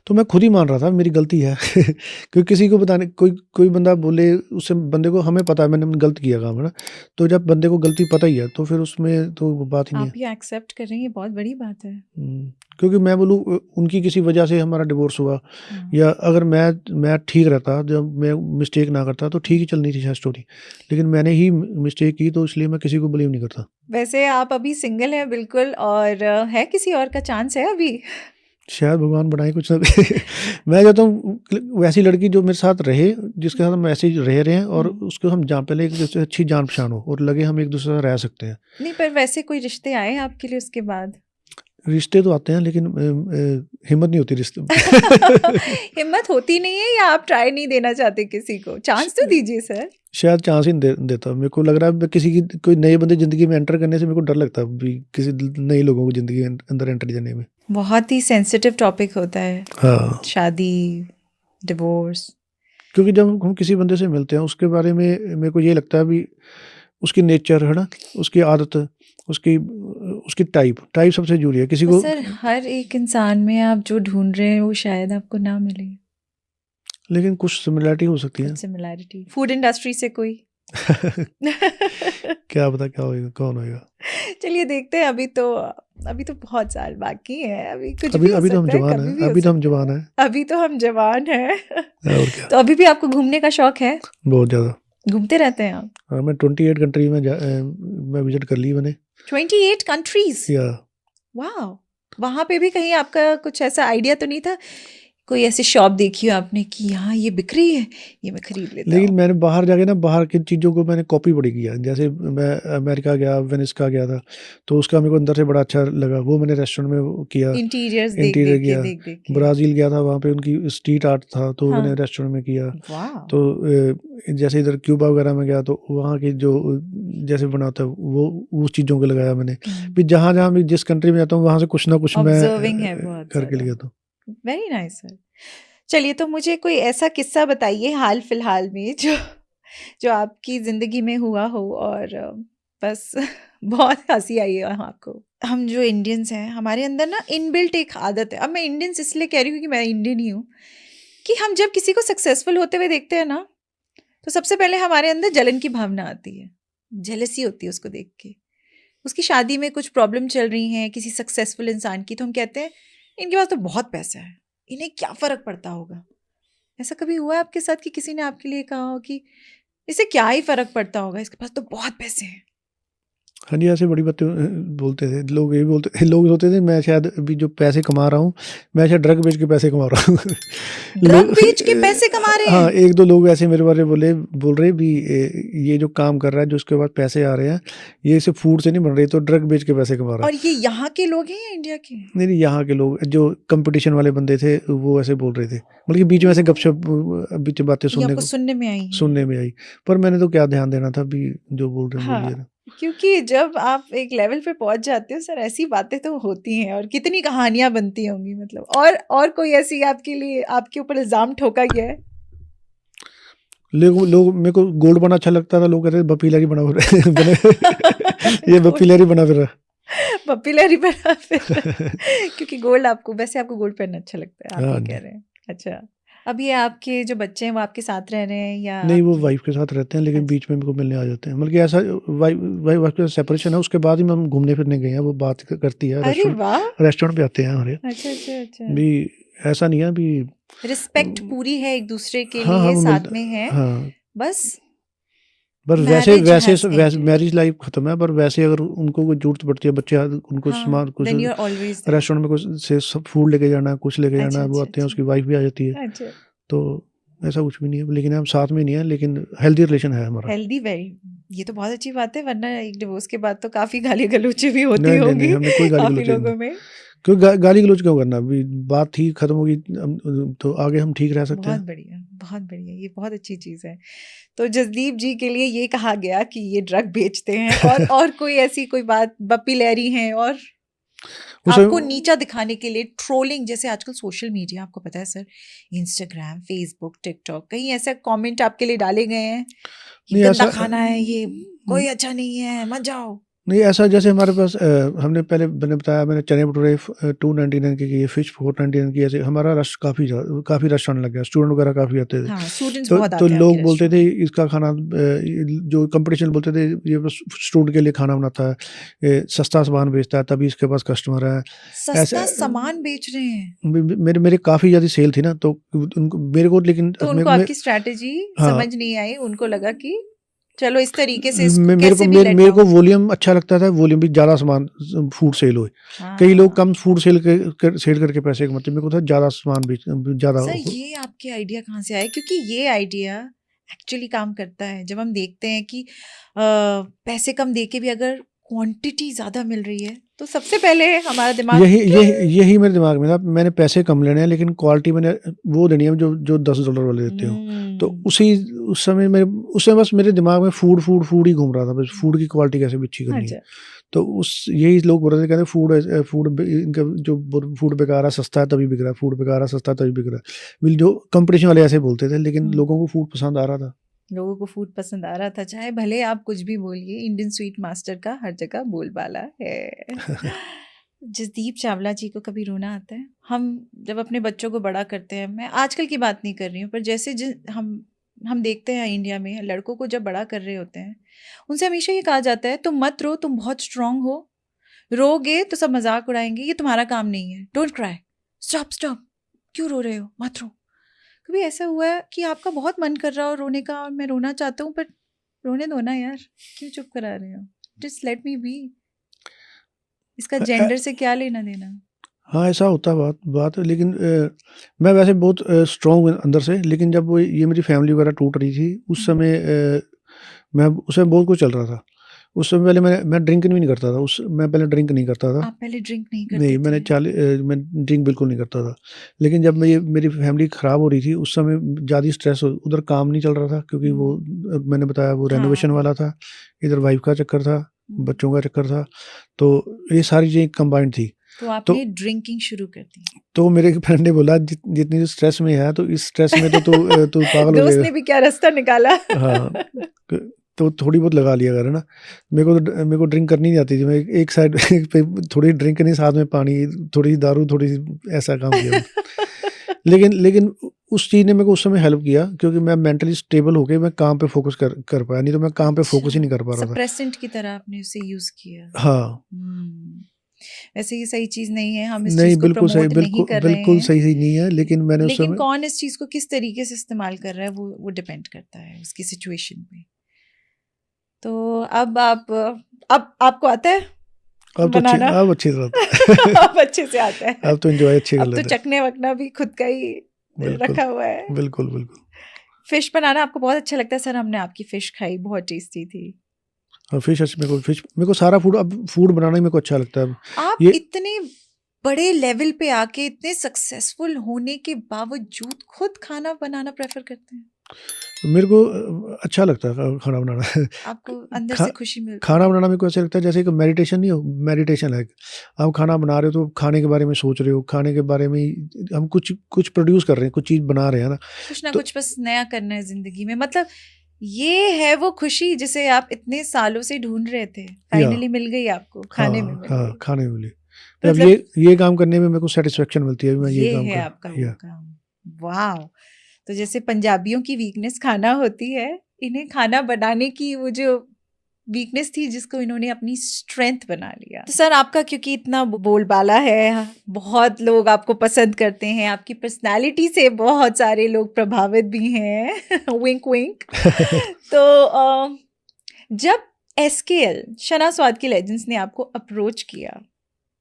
तो मैं खुद ही मान रहा था मेरी गलती है। क्योंकि किसी को बताने, कोई बंदा बोले, उससे बंदे को, हमें पता है मैंने गलत किया काम, है ना। तो जब बंदे को गलती पता ही है तो फिर उसमें तो बात ही नहीं है। आप ये एक्सेप्ट कर रहे हैं, ये बहुत बड़ी बात है। क्योंकि मैं बोलूँ उनकी किसी वजह से हमारा डिवोर्स हुआ, या अगर मैं ठीक रहता, जब मैं मिस्टेक ना करता तो ठीक ही चलनी थी शायद स्टोरी। लेकिन मैंने ही मिस्टेक की, तो इसलिए मैं किसी को ब्लेम नहीं करता। वैसे आप अभी सिंगल हैं बिल्कुल, और है किसी और का चांस है अभी? शायद भगवान बनाए कुछ ना। मैं चाहता हूँ वैसी लड़की जो मेरे साथ रहे, जिसके साथ हम ऐसे ही रहे हैं, और उसको हम पहले एक दूसरे से अच्छी जान पहचान हो और लगे हम एक दूसरे से रह सकते हैं। नहीं, पर वैसे कोई रिश्ते आए आपके लिए उसके बाद? रिश्ते तो आते हैं, लेकिन हिम्मत नहीं होती रिश्ते में। हिम्मत होती नहीं है या आप ट्राई नहीं देना चाहते किसी को? चांस तो दीजिए सर। शायद चांस ही नहीं देता। मेरे को लग रहा है किसी की, कोई नए बंदे ज़िंदगी में एंटर करने से मेरे को डर लगता है भी, किसी नए लोगों को ज़िंदगी के अंदर एंटर करने में। बहुत ही सेंसिटिव टॉपिक होता है। हाँ, शादी, डिवोर्स। क्योंकि जब हम किसी बंदे से मिलते हैं, उसके बारे में मेरे को ये लगता है भी, उसकी नेचर, है ना, उसकी आदत, उसकी टाइप सबसे जरूरी है किसी को। सर हर एक इंसान में आप जो ढूंढ रहे हैं वो शायद आपको ना मिले, लेकिन कुछ सिमिलरिटी हो सकती है। सिमिलैरिटी फूड इंडस्ट्री से कोई। क्या पता क्या होएगा, कौन होएगा। चलिए देखते हैं। अभी तो बहुत साल बाकी है, अभी कुछ अभी भी हो अभी तो हम सकता है, जवान कभी हैं, भी हो अभी तो हम सकता जवान है। हैं। अभी तो हम जवान हैं। और क्या। तो अभी भी आपको घूमने का शौक है? बहुत ज़्यादा। घूमते रहते हैं आप? हाँ, मैं 28 कंट्री में मैं विजिट कर ली मैंने। 28 कंट्रीज? या वाह। वहाँ पे भी कहीं आपका कुछ ऐसा आइडिया तो नहीं था, कोई ऐसी शॉप देखी हो आपने कि यहाँ ये बिक रही है, ये मैं खरीद लेता लेकिन हूँ? मैंने बाहर जाके ना, बाहर की चीज़ों को मैंने कॉपी बड़ी किया। जैसे मैं अमेरिका गया, वेनिस का गया था, तो उसका मेरे को अंदर से बड़ा अच्छा लगा, वो मैंने रेस्टोरेंट में वो किया। इंटीरियर्स इंटीरियर किया। देख के। ब्राज़ील गया था, वहाँ पे उनकी स्ट्रीट आर्ट था, तो हाँ। मैंने रेस्टोरेंट में किया। वाह। तो जैसे इधर क्यूबा वगैरह में गया, तो वहाँ की जो जैसे बनाता है वो उस चीज़ों को लगाया मैंने। फिर जहाँ जहाँ मैं जिस कंट्री में जाता हूँ वहाँ से कुछ ना कुछ मैं ऑब्जर्विंग है बहुत करके लिया। तो वेरी नाइस सर। चलिए, तो मुझे कोई ऐसा किस्सा बताइए हाल फिलहाल में जो आपकी जिंदगी में हुआ हो और बस बहुत हंसी आई है आपको। हम जो इंडियंस हैं, हमारे अंदर ना इनबिल्ट एक आदत है, अब मैं इंडियंस इसलिए कह रही हूँ कि मैं इंडियन ही हूँ, कि हम जब किसी को सक्सेसफुल होते हुए देखते हैं ना, तो सबसे पहले हमारे अंदर जलन की भावना आती है, जेलसी होती है उसको देख के। उसकी शादी में कुछ प्रॉब्लम चल रही है किसी सक्सेसफुल इंसान की, तो हम कहते हैं इनके पास तो बहुत पैसा है, इन्हें क्या फर्क पड़ता होगा। ऐसा कभी हुआ है आपके साथ कि किसी ने आपके लिए कहा हो कि इसे क्या ही फर्क पड़ता होगा, इसके पास तो बहुत पैसे हैं? हाँ जी, ऐसे बड़ी बातें बोलते थे लोग, यही बोलते लोग सोचते थे मैं शायद अभी जो पैसे कमा रहा हूँ, मैं शायद ड्रग बेच के पैसे कमा रहा हूँ। ड्रग बेच के पैसे कमा रहे हाँ, हैं? 1-2 लोग ऐसे मेरे बारे में बोल रहे भी ये जो काम कर रहा है, जो उसके बाद पैसे आ रहे हैं, ये सिर्फ़ फूड से नहीं बन रही, तो ड्रग बेच के पैसे कमा रहा और है। ये यहाँ के लोग हैं या इंडिया के? नहीं, नहीं, यहाँ के लोग जो कॉम्पिटिशन वाले बंदे थे, वो ऐसे बोल रहे थे। मतलब कि बीच में ऐसे गपशप बीच में बातें ये आपको सुनने सुनने में आई है? सुनने में आई। पर मैंने तो क्या ध्यान देना था, अभी जो बोल रहे हैं बोलिए हाँ, ना। क्योंकि जब आप एक लेवल पे पहुंच जाते हो सर, ऐसी बातें तो होती हैं और कितनी कहानियां बनती होंगी, मतलब। और कोई ऐसी आपके लिए आपके ऊपर इल्जाम ठोका गया है? लोग मेरे को गोल्ड बना अच्छा लगता था, लोग कहते थे बप्पी लहरी बना बने ये बप्पी गोल्ड लहरी बना फिर रहा। पप्पी लहरी बना फिर क्योंकि गोल्ड आपको, वैसे आपको गोल्ड पहनना अच्छा लगता है, आप हाँ ये जी। कह रहे हैं। अच्छा, अब ये आपके जो बच्चे हैं वो आपके साथ रह रहे हैं या नहीं, वो आपकी? वाइफ़ के साथ रहते हैं, लेकिन अच्छा, बीच में मेरे को मिलने आ जाते हैं। बल्कि ऐसा वाइफ़ के सेपरेशन है, उसके बाद ही हम घूमने-फिरने गए हैं, वो बात करती है, अरे वाह! रेस्टोरेंट पे आते हैं हमारे। अच्छा, अच्छा, अच्छा। भी ऐसा नहीं है अभी। रिस्पेक्ट पूरी है एक दूसरे के हाँ, हाँ, लिए, वो साथ में है, हाँ, बस पर marriage has ended. Marriage life ख़त्म है, पर वैसे अगर उनको कोई ज़रूरत पड़ती है, बच्चे उनको हाँ, सामान कुछ then you are always there. Restaurant में कुछ से सब फूड लेके जाना है, कुछ लेके जाना अच्छा, है, वो अच्छा, आते हैं, अच्छा। उसकी वाइफ़ भी आ जाती है। अच्छा, तो ऐसा कुछ भी नहीं है, लेकिन हम साथ में नहीं है, लेकिन हेल्दी रिलेशन है हमारा। हेल्दी वेरी, ये तो बहुत अच्छी बात है, वरना एक डिवोर्स के बाद तो काफ़ी गाली-गलौची भी होती नहीं, नहीं, नहीं, होंगी हमने कोई काफ़ी गाली-गलौच नहीं। लोगों में। क्यों गाली-गलौच क्यों करना? अभी बात ठीक खत्म होगी, तो आगे हम ठीक रह सकते बहुत हैं। बढ़िया, बहुत बढ़िया, ये बहुत अच्छी चीज़ है। तो जसदीप जी के लिए ये कहा गया कि ये ड्रग बेचते हैं, और कोई ऐसी कोई बात, बप्पी लहरी हैं, और उस आपको नीचा दिखाने के लिए ट्रोलिंग, जैसे आजकल सोशल मीडिया आपको पता है सर, इंस्टाग्राम, फेसबुक, टिकटॉक, कहीं ऐसे कमेंट आपके लिए डाले गए हैं, ये नहीं गंदा ऐसा खाना है, ये कोई अच्छा नहीं है, मत जाओ? नहीं ऐसा जैसे हमारे पास हमने पहले मैंने बताया, मैंने चने भटूरे 299 की किए, फिश 499 की, ऐसे हमारा रश काफ़ी रश आने लग गया, स्टूडेंट वगैरह काफ़ी आते थे। हाँ, स्टूडेंट्स तो बहुत तो आते हैं लोग आपके बोलते रेस्टोरेंट थे में। इसका खाना जो कंपटीशन बोलते थे, ये बस स्टूडेंट के लिए खाना बनाता है, ये सस्ता सामान बेचता है, तभी इसके पास कस्टमर है। ऐसे सस्ता सामान बेच रहे हैं? मेरे मेरे काफ़ी ज़्यादा सेल थी ना, तो उनको मेरे को, लेकिन तो उनको आपकी स्ट्रैटेजी हाँ, समझ नहीं आई, उनको लगा कि चलो इस तरीके से इसको कैसे भी लेट मेरे को डाउन। वॉल्यूम अच्छा लगता था, वॉल्यूम भी ज़्यादा सामान फूड सेल होए। कई लोग हाँ, कम फूड सेल करके पैसे कमाते हैं, मेरे को था ज़्यादा सामान बेच ज़्यादा सर हो। ये आपके आइडिया कहाँ से आए? क्योंकि ये आइडिया एक्चुअली काम करता है जब हम देखते हैं कि पैसे कम दे के भी अगर क्वांटिटी ज़्यादा मिल रही है, तो सबसे पहले हमारा दिमाग यही मेरे दिमाग में था, मैंने पैसे कम लेने हैं, लेकिन क्वालिटी मैंने वो देनी है जो $10 वाले देते हो। तो उस समय बस मेरे दिमाग में फूड ही घूम रहा था, बस फूड की क्वालिटी कैसे अच्छी करनी है। अच्छा, तो यही लोग बोल रहे थे, कहते इनका जो फूड बेकार है, सस्ता है तभी बिक रहा है, फूड बेकार है, सस्ता है तभी बिक रहा है। जो कंपटीशन वाले ऐसे बोलते थे, लेकिन लोगों को फूड पसंद आ रहा था। लोगों को फूड पसंद आ रहा था, चाहे भले आप कुछ भी बोलिए, इंडियन स्वीट मास्टर का हर जगह बोलबाला है। जसदीप चावला जी को कभी रोना आता है? हम जब अपने बच्चों को बड़ा करते हैं, मैं आजकल की बात नहीं कर रही हूँ, पर जैसे हम देखते हैं इंडिया में लड़कों को जब बड़ा कर रहे होते हैं, उनसे हमेशा ये कहा जाता है तुम मत रो, तुम बहुत स्ट्रांग हो, रोगे तो सब मजाक उड़ाएंगे, ये तुम्हारा काम नहीं है, डोंट क्राई, स्टॉप, क्यों रो रहे हो, मत रो। कभी ऐसा हुआ है कि आपका बहुत मन कर रहा हो रोने का और मैं रोना चाहता हूँ, पर रोने दो ना यार, क्यों चुप करा रहे हो, जस्ट लेट मी बी, इसका जेंडर से क्या लेना देना? हाँ, ऐसा होता है बात, लेकिन मैं वैसे बहुत स्ट्रॉन्ग हूँ अंदर से, लेकिन जब वो ये मेरी फैमिली वगैरह टूट रही थी, उस समय मैं उस समय बहुत कुछ चल रहा था। उस समय पहले मैं ड्रिंक भी नहीं करता था, मैं पहले ड्रिंक नहीं करता था। आप पहले ड्रिंक नहीं नहीं, करते थे? मैं ड्रिंक बिल्कुल नहीं करता था। लेकिन जब मेरी फैमिली ख़राब हो रही थी, उस समय ज़्यादा स्ट्रेस उधर काम नहीं चल रहा था, क्योंकि वो मैंने बताया वो रेनोवेशन हाँ, वाला था, इधर वाइफ़ का चक्कर था, हम्म, बच्चों का चक्कर था, तो ये सारी चीज़ें कंबाइंड थी। तो तो आपने ड्रिंकिंग शुरू कर दी? तो मेरे फ्रेंड ने बोला, जितनी स्ट्रेस में है, तो इस स्ट्रेस में तो तू पागल हो दोस्त जाएगा। ने भी क्या रास्ता निकाला? हाँ, तो थोड़ी बहुत लगा लिया कर, है ना। मेरे को ड्रिंक करनी नहीं आती थी, मैं एक साइड पे थोड़ी ड्रिंक नहीं, साथ में पानी, थोड़ी दारू, थोड़ी ऐसा काम किया। लेकिन उस चीज़ ने मेरे को उस समय हेल्प किया, क्योंकि मैं मेंटली स्टेबल होके मैं काम पे फोकस कर पाया, नहीं तो मैं काम पे फोकस ही नहीं कर पा रहा था। सप्रेसेंट की तरह आपने उसे यूज किया। हाँ। वैसे ये सही चीज नहीं है, हम इस नहीं, चीज को बिल्कुल सही, प्रमोट नहीं कर रहे बिल्कुल हैं, सही नहीं है, लेकिन मैंने उस लेकिन समय कौन इस चीज को किस तरीके से इस्तेमाल कर रहा है वो डिपेंड करता है उसकी सिचुएशन पे। तो अब आपको आता है अब तो बनाना? अब अच्छी तरह आता अब अच्छे से आता है। अब तो एंजॉय अच्छे कर अब तो लेते हैं। चखने वखना भी खुद का ही बिल्कुल रखा हुआ है। बिल्कुल बिल्कुल। फिश बनाना आपको बहुत अच्छा लगता है? सर हमने आपकी फिश खाई, बहुत टेस्टी थी। हाँ, मेरे को सारा फूड, अब फूड बनाना ही मेरे को अच्छा लगता है। आप ये इतने बड़े लेवल पे आके इतने सक्सेसफुल होने के बावजूद खुद खाना बनाना प्रेफर करते हैं? मेरे को अच्छा लगता है खाना बनाना। आपको अंदर खा, से खुशी मिलती खाना है? बनाना मेरे को ऐसा लगता है जैसे एक मेडिटेशन नहीं हो, मेडिटेशन है। आप खाना बना रहे हो तो खाने के बारे में सोच रहे हो, खाने के बारे में हम कुछ प्रोड्यूस कर रहे हैं, कुछ चीज़ बना रहे हैं ना, कुछ ना तो कुछ बस नया करना है जिंदगी में। मतलब ये है वो खुशी जिसे आप इतने सालों से ढूंढ रहे थे, फाइनली मिल गई आपको, खाने में मिल हाँ, गई। खाने में मिली। तो अब मतलब ये काम करने में मेरे को सेटिस्फेक्शन मिलती है, मैं ये ये काम है कर आपका वो या काम। वाह! तो जैसे पंजाबियों की वीकनेस खाना होती है, इन्हें खाना बनाने की वो जो वीकनेस थी जिसको इन्होंने अपनी स्ट्रेंथ बना लिया। तो सर आपका क्योंकि इतना बोलबाला है, बहुत लोग आपको पसंद करते हैं, आपकी पर्सनालिटी से बहुत सारे लोग प्रभावित भी हैं। विंक विंक। तो जब एसकेएल शना स्वाद की लेजेंड्स ने आपको अप्रोच किया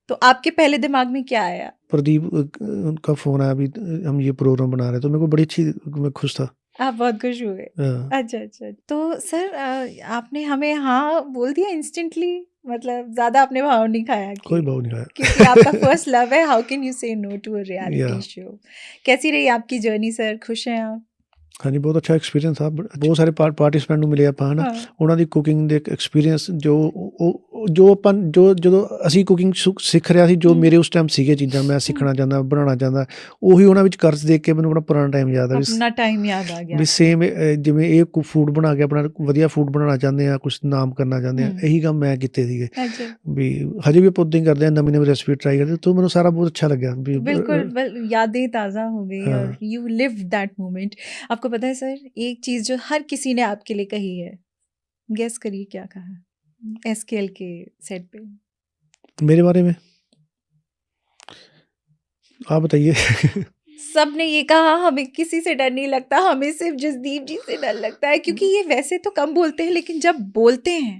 तो आपके पहले दिमाग में क्या आया? प्रदीप उनका फ़ोन आया, अभी हम ये प्रोग्राम बना रहे हैं, तो मेरे को बड़ी अच्छी, मैं खुश था। आप बहुत खुश हुए? हाँ, अच्छा अच्छा। तो सर आपने हमें हाँ बोल दिया इंस्टेंटली? मतलब ज्यादा आपने भाव नहीं खाया कोई कि भाव नहीं आया। क्योंकि आपका फर्स्ट लव है, हाउ कैन यू से नो टू अ या रियलिटी शो? कैसी रही आपकी जर्नी सर, खुश हैं आप? हाँ जी, बहुत अच्छा एक्सपीरियंस था। बहुत ਸਾਰੇ ਪਾਰਟਿਸਪੈਂਟ ਨੂੰ ਮਿਲੇ ਆਪਾਂ ਹਨਾ, हाँ ਉਹਨਾਂ ਦੀ ਕੁਕਿੰਗ ਦੇ ਐਕਸਪੀਰੀਅੰਸ ਜੋ ਆਪਾਂ ਜਦੋਂ ਅਸੀਂ ਕੁਕਿੰਗ ਸਿੱਖ ਰਿਹਾ ਸੀ, ਜੋ ਮੇਰੇ ਉਸ ਟਾਈਮ ਸੀਗੇ ਚੀਜ਼ਾਂ ਮੈਂ ਸਿੱਖਣਾ ਚਾਹੁੰਦਾ, ਬਣਾਉਣਾ ਚਾਹੁੰਦਾ, ਉਹੀ ਉਹਨਾਂ ਵਿੱਚ ਕਰਸ ਦੇਖ ਕੇ ਮੈਨੂੰ ਆਪਣਾ ਪੁਰਾਣਾ ਟਾਈਮ ਯਾਦ ਆ अपना टाइम याद आ गया ਵੀ आपको? ਸੇਮ ਜਿਵੇਂ ਇਹ ਫੂਡ ਬਣਾ ਕੇ ਆਪਣਾ ਵਧੀਆ ਫੂਡ ਬਣਾਉਣਾ ਚਾਹੁੰਦੇ ਆ, ਕੁਛ ਨਾਮ ਕਰਨਾ ਚਾਹੁੰਦੇ ਆ, ਇਹੀ ਕੰਮ ਮੈਂ ਕੀਤੇ ਸੀਗੇ। अच्छा। ਵੀ ਹਜੇ ਵੀ ਆਪਾਂ ਉੱਦਾਂ ਹੀ ਕਰਦੇ ਆ, ਨਵੀਂ ਰੈਸਿਪੀ ਟਰਾਈ ਕਰਦੇ, तो ਮੈਨੂੰ ਸਾਰਾ बहुत अच्छा लगा भी बिल्कुल यादें ताज़ा हो गई हाँ। और यू लिव दैट मोमेंट। आपको पता है सर, एक चीज़ जो हर किसी ने आपके लिए कही है, गेस करिए क्या कहा एसकेएल के सेट पे? मेरे बारे में आप बताइए। सब ने ये कहा हमें किसी से डर नहीं लगता, हमें सिर्फ जसदीप जी से डर लगता है, क्योंकि ये वैसे तो कम बोलते हैं लेकिन जब बोलते हैं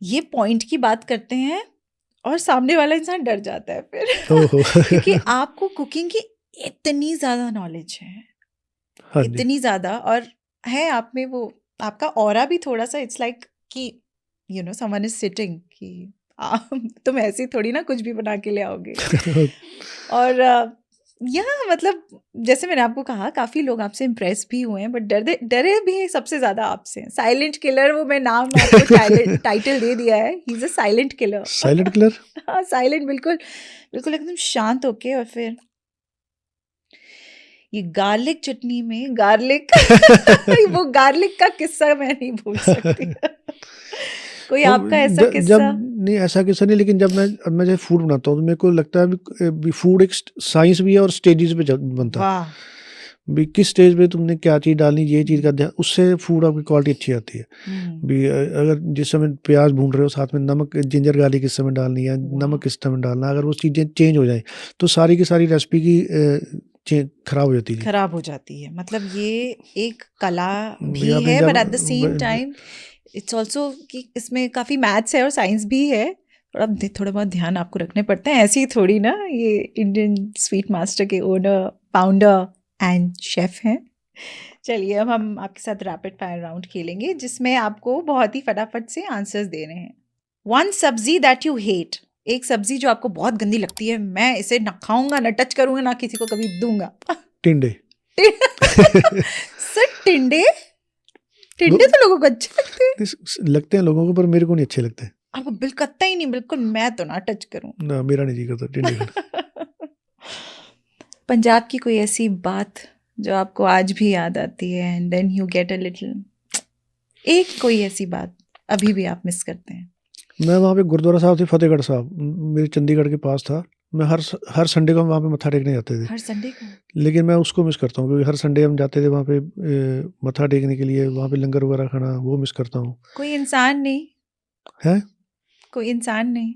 ये पॉइंट की बात करते हैं और सामने वाला इंसान डर जाता है फिर। ओहो। क्योंकि आपको कुकिंग की इतनी ज्यादा नॉलेज है, हाँ जी। इतनी ज्यादा, और है आप में वो, आपका ऑरा भी थोड़ा सा इट्स लाइक कि you know someone is sitting कि तुम ऐसे थोड़ी ना कुछ भी बना के ले आओगे। और यहाँ मतलब जैसे मैंने आपको कहा काफी लोग आपसे इम्प्रेस भी हुए हैं, बट डरे भी सबसे ज्यादा आपसे। साइलेंट किलर, वो मैं नाम आपको टाइटल दे दिया है, he is a silent killer. Silent killer. हाँ साइलेंट, बिल्कुल बिल्कुल एकदम शांत होके। और फिर ये गार्लिक चटनी में गार्लिक वो गार्लिक का किस्सा मैं नहीं भूल सकती। कोई आपका ऐसा जब किस्सा? नहीं, ऐसा किस्सा नहीं, लेकिन जब मैं जब फूड बनाता हूँ तो मेरे को लगता है भी फूड एक साइंस भी है और स्टेजेस पे बनता है। वाह, भी किस स्टेज पे तुमने क्या चीज़ डालनी, ये चीज़ का ध्यान, उससे फूड आपकी क्वालिटी अच्छी आती है। भी अगर जिस समय प्याज भून रहे हो साथ में नमक, जिंजर गार्लिक किस समय डालनी है, नमक किस समय डालना, अगर वो चीज़ें चेंज हो जाए तो सारी की सारी रेसिपी की खराब हो जाती है। खराब हो जाती है। मतलब ये एक कला भी आपने है, जब but at the same time it's also कि इसमें काफ़ी मैथ्स है और साइंस भी है, और थोड़ा बहुत ध्यान आपको रखने पड़ते हैं। ऐसे ही थोड़ी ना, ये इंडियन स्वीट मास्टर के ओनर, फाउंडर एंड शेफ हैं। चलिए अब हम आपके साथ रैपिड फायर राउंड खेलेंगे जिसमें आपको बहुत ही फटाफट से आंसर्स देने हैं। वन सब्जी दैट यू हेट, एक सब्जी जो आपको बहुत गंदी लगती है, मैं इसे ना खाऊंगा ना टच करूंगा ना किसी को कभी दूंगा। टिंडे। सर टिंडे? टिंडे तो लोगों को अच्छे लगते हैं लोगों को, पर मेरे को नहीं अच्छे लगते। आपको बिल्कुल कत्ता ही नहीं, बिल्कुल मैं तो ना टच करूं। ना, मेरा नहीं जी करता टिंडे खाना। पंजाब की कोई ऐसी बात जो आपको आज भी याद आती है and then you get a little, एक कोई ऐसी बात अभी भी आप मिस करते हैं? मैं वहाँ पे गुरुद्वारा साहब थे, फतेहगढ़ साहब, मेरे चंडीगढ़ के पास था, मैं हर संडे को हम वहाँ पे मत्था टेकने जाते थे। हर संडे को? लेकिन मैं उसको मिस करता हूँ क्योंकि हर संडे हम जाते थे वहाँ पे मत्था टेकने के लिए, वहाँ पे लंगर वगैरह खाना, वो मिस करता हूँ। कोई इंसान नहीं? हैं? कोई इंसान नहीं?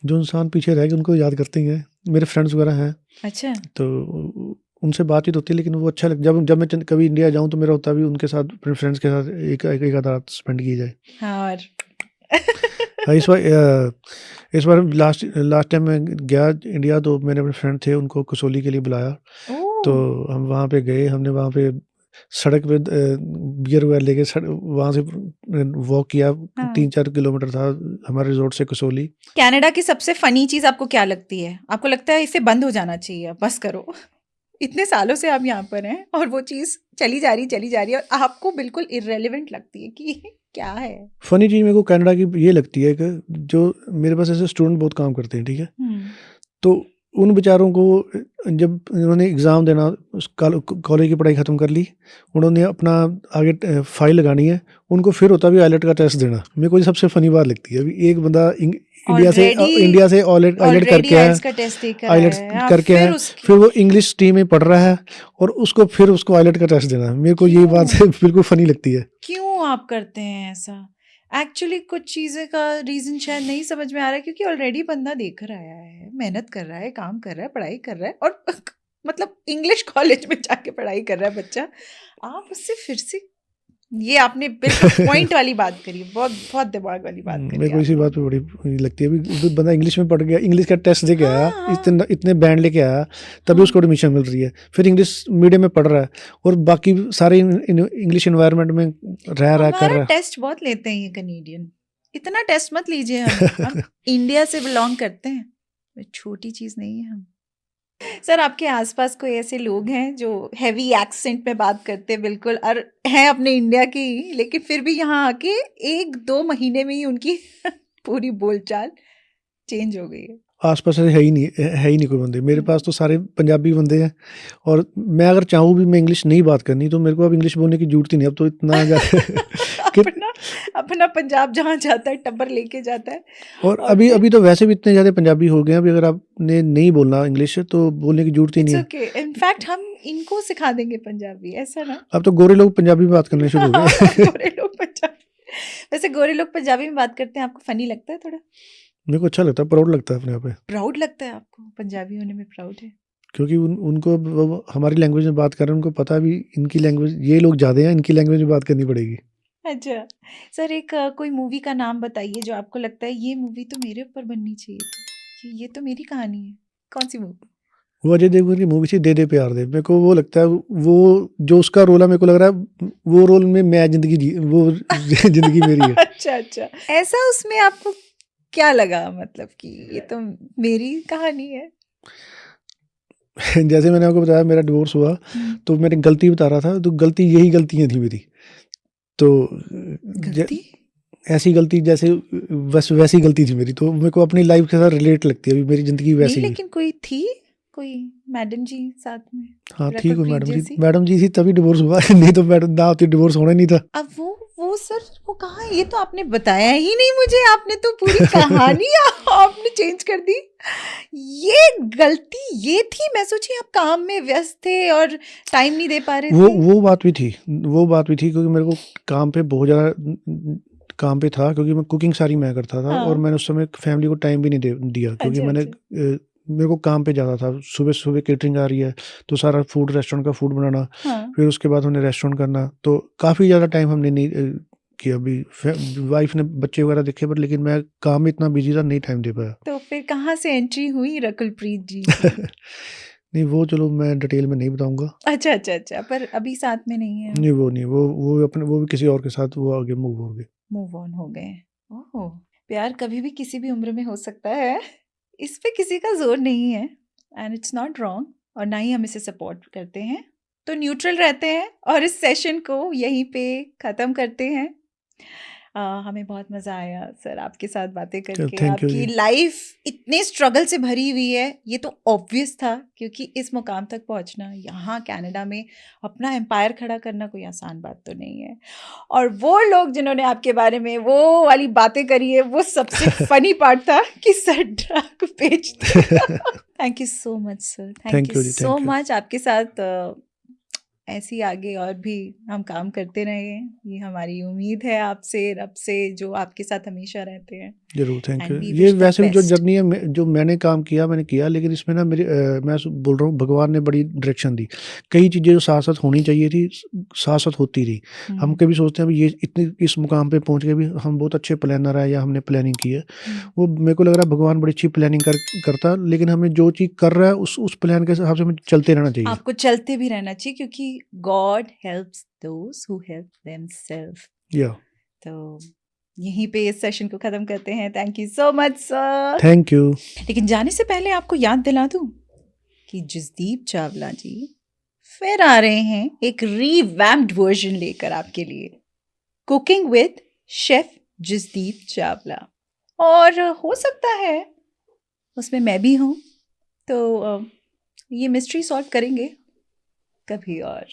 जो इंसान पीछे रह गए उनको याद करते ही हैं। मेरे फ्रेंड्स वगैरह हैं, अच्छा। तो उनसे बातचीत होती है, लेकिन वो अच्छा जब मैं कभी इंडिया जाऊँ तो मेरा होता भी उनके साथ, अपने फ्रेंड्स के साथ एक आध रात स्पेंड की जाए। हाँ, और हाँ, इस बार लास्ट टाइम मैं गया इंडिया तो मैंने अपने फ्रेंड थे उनको कसौली के लिए बुलाया, तो ओह! हम वहाँ पे गए। हमने वहाँ पे सड़क पे बियर वगैरह लेके वहाँ से वॉक किया। हाँ। 3-4 किलोमीटर था हमारे रिज़ॉर्ट से कसौली। कनाडा की सबसे फ़नी चीज़ आपको क्या लगती है? आपको लगता है इसे बंद हो जाना चाहिए, अब बस करो। इतने सालों से आप यहाँ पर हैं और वो चीज़ चली जा रही है और आपको बिल्कुल इर्रेलेवेंट लगती है कि क्या है? फ़नी चीज़ मेरे को कनाडा की ये लगती है कि जो मेरे पास ऐसे स्टूडेंट बहुत काम करते हैं, ठीक है? हुँ। तो उन बेचारों को जब इन्होंने एग्ज़ाम देना, उस कॉलेज की पढ़ाई ख़त्म कर ली, उन्होंने अपना आगे फ़ाइल लगानी है, उनको फिर होता भी आईलेट का टेस्ट देना। मेरे को ये सबसे फ़नी बात लगती है। अभी एक बंदा इंडिया से आईलेट ऑलरेडी करके आया, आइल्स का टेस्ट देकर आईलेट्स आया है, आप करके फिर आया, उसकी फिर वो इंग्लिश स्ट्रीम में पढ़ रहा है और उसको आईलेट का टेस्ट देना। मेरे को ये बात क्यों? बिल्कुल फ़नी लगती है। क्यों आप करते हैं ऐसा? एक्चुअली कुछ चीज़ें का रीज़न शायद नहीं समझ में आ रहा है क्योंकि ऑलरेडी बंदा देकर आया है, मेहनत कर रहा है, काम कर रहा है, पढ़ाई कर रहा है और मतलब इंग्लिश कॉलेज में जाके पढ़ाई कर रहा है बच्चा। आप उससे फिर से ये आपने बिल्कुल पॉइंट वाली बात करी, बहुत बहुत दिमाग वाली बात मेरे करी को इसी आपने। बात पे बड़ी लगती है। अभी बंदा इंग्लिश में पढ़ गया, इंग्लिश का टेस्ट दे के आया, हाँ, इतने बैंड लेके आया, तभी हाँ। उसको एडमिशन मिल रही है। फिर इंग्लिश मीडियम में पढ़ रहा है और बाकी सारे इंग्लिश एनवायरनमेंट में रह रहा है, कर हमारा रहा टेस्ट बहुत लेते हैं ये कनेडियन। इतना टेस्ट मत लीजिए हम है। इंडिया से बिलोंग करते हैं। कोई छोटी चीज़ नहीं है हम। सर आपके आसपास कोई ऐसे लोग हैं जो हेवी एक्सेंट में बात करते हैं बिल्कुल और हैं अपने इंडिया के ही लेकिन फिर भी यहाँ आके 1-2 महीने में ही उनकी पूरी बोलचाल चेंज हो गई है? आस-पास ऐसे है ही नहीं कोई बंदे। मेरे पास तो सारे पंजाबी बंदे हैं और मैं अगर चाहूँ भी मैं इंग्लिश नहीं बात करनी तो मेरे को अब इंग्लिश बोलने की ज़रूरत ही नहीं। अब तो इतना कि अपना अपना पंजाब जहाँ जाता है टब्बर लेके जाता है और और अभी फिर अभी तो वैसे भी इतने ज़्यादा पंजाबी हो गए हैं, अभी अगर आपने नहीं बोलना इंग्लिश तो बोलने की ज़रूरत ही नहीं इट्स है। ओके इनफैक्ट हम इनको सिखा देंगे पंजाबी ऐसा ना अब तो गोरे लोग पंजाबी में बात करने शुरू हो गए। गोरे लोग पंजाबी वैसे गोरे लोग पंजाबी में बात करते हैं आपको फनी लगता है थोड़ा मेरे को अच्छा लगता है, प्राउड लगता है अपने आप पे। प्राउड लगता है आपको पंजाबी होने में प्राउड है क्योंकि उनको वो हमारी लैंग्वेज में बात कर रहे हैं, उनको पता भी इनकी लैंग्वेज, ये लोग ज़्यादा हैं, इनकी लैंग्वेज में बात करनी पड़ेगी। अच्छा सर एक कोई मूवी का नाम बताइए जो आपको लगता है ये मूवी तो मेरे ऊपर बननी चाहिए थी ये तो मेरी कहानी है कौन सी मूवी वो अजय देवगन की मूवी थी दे दे प्यार दे। मेरे को वो लगता है, वो जो उसका रोल है, मेरे को लग रहा है वो रोल में मैं वो ज़िंदगी मेरी है। अच्छा अच्छा ऐसा उसमें आपको क्या लगा मतलब कि ये तो मेरी कहानी है जैसे मैंने आपको बताया मेरा डिवोर्स हुआ, तो मैंने गलती बता रहा था, तो यही गलतियाँ थी मेरी। तो गलती ऐसी गलती जैसे वैसी गलती थी मेरी, तो मेरे को अपनी लाइफ के साथ रिलेट लगती है। अभी मेरी ज़िंदगी नहीं वैसी ही है। लेकिन कोई थी कोई मैडम जी साथ में हाँ, ठीक रकुल है प्रीत मैडम जी। जैसी मैडम जी थी तभी डिवोर्स हुआ। नहीं तो मैडम ना होती डिवोर्स होना ही नहीं था। अब वो सर वो कहाँ है ये तो आपने बताया ही नहीं मुझे आपने तो पूरी कहानी आपने चेंज कर दी ये गलती ये थी मैं सोची आप काम में व्यस्त थे और टाइम नहीं दे पा रहे थे वो बात भी थी, क्योंकि मेरे को काम पे बहुत ज़्यादा काम पे था, क्योंकि मैं कुकिंग सारी मैं करता था और हाँ मैंने उस समय फैमिली को टाइम भी नहीं दिया, क्योंकि अच्छा मैंने अच्छा मेरे को काम पे ज़्यादा था। सुबह केटरिंग आ रही है, तो सारा फूड रेस्टोरेंट का फूड बनाना, हाँ फिर उसके बाद हमने रेस्टोरेंट करना, तो काफ़ी ज़्यादा टाइम हमने नहीं किया। अभी वाइफ ने बच्चे वगैरह देखे, पर लेकिन मैं काम में इतना बिजी था, नहीं टाइम दे पाया। तो फिर कहाँ से एंट्री हुई रकुल प्रीत जी की नहीं, वो चलो मैं डिटेल में नहीं बताऊँगा। अच्छा अच्छा अच्छा पर अभी साथ में नहीं है नहीं, वो भी किसी और के साथ वो आगे मूव हो गए। मूव ऑन हो गए ओह प्यार कभी भी किसी भी उम्र में हो सकता है इस पे किसी का जोर नहीं है एंड इट्स नॉट रॉन्ग और ना ही हम इसे सपोर्ट करते हैं तो न्यूट्रल रहते हैं और इस सेशन को यहीं पे ख़त्म करते हैं हमें बहुत मज़ा आया सर आपके साथ बातें चलो, करके। थैंक यू आपकी जी। लाइफ इतने स्ट्रगल से भरी हुई है, ये तो ऑब्वियस था, क्योंकि इस मुकाम तक पहुंचना, यहाँ कनाडा में अपना एम्पायर खड़ा करना कोई आसान बात तो नहीं है। और वो लोग जिन्होंने आपके बारे में वो वाली बातें करी है, वो सबसे फनी पार्ट था कि सर ड्रग बेचते। Thank you so much sir, thank thank you you जी, सो थैंक यू। मच। आपके साथ ऐसी आगे और भी हम काम करते रहें, ये हमारी उम्मीद है आपसे, रब से, जो आपके साथ हमेशा रहते हैं। ज़रूर, थैंक यू। एंड वी ये विश द वैसे भी जो बेस्ट। जर्नी है जो मैंने काम किया मैंने किया, लेकिन इसमें ना मेरी मैं बोल रहा हूँ भगवान ने बड़ी डायरेक्शन दी। कई चीज़ें जो साथ साथ होनी चाहिए थी साथ साथ होती रही। हम कभी सोचते हैं भी ये इतनी इस मुकाम पे पहुँच के भी हम बहुत अच्छे प्लानर है या हमने प्लानिंग की है, वो मेरे को लग रहा है भगवान बड़ी अच्छी प्लानिंग करता, लेकिन हमें जो चीज़ कर रहा है उस प्लान के हिसाब से हमें चलते रहना चाहिए। आपको चलते भी रहना चाहिए, क्योंकि God helps those who help themselves. या तो यहीं पे इस सेशन को खत्म करते हैं। Thank you so much sir. Thank you. लेकिन जाने से पहले आपको याद दिला दूं कि जसदीप चावला जी फिर आ रहे हैं एक रीवैम्प्ड वर्जन लेकर आपके लिए, cooking with chef Jasdeep Chawla. और हो सकता है उसमें मैं भी हूँ, तो ये मिस्ट्री सॉल्व करेंगे कभी और।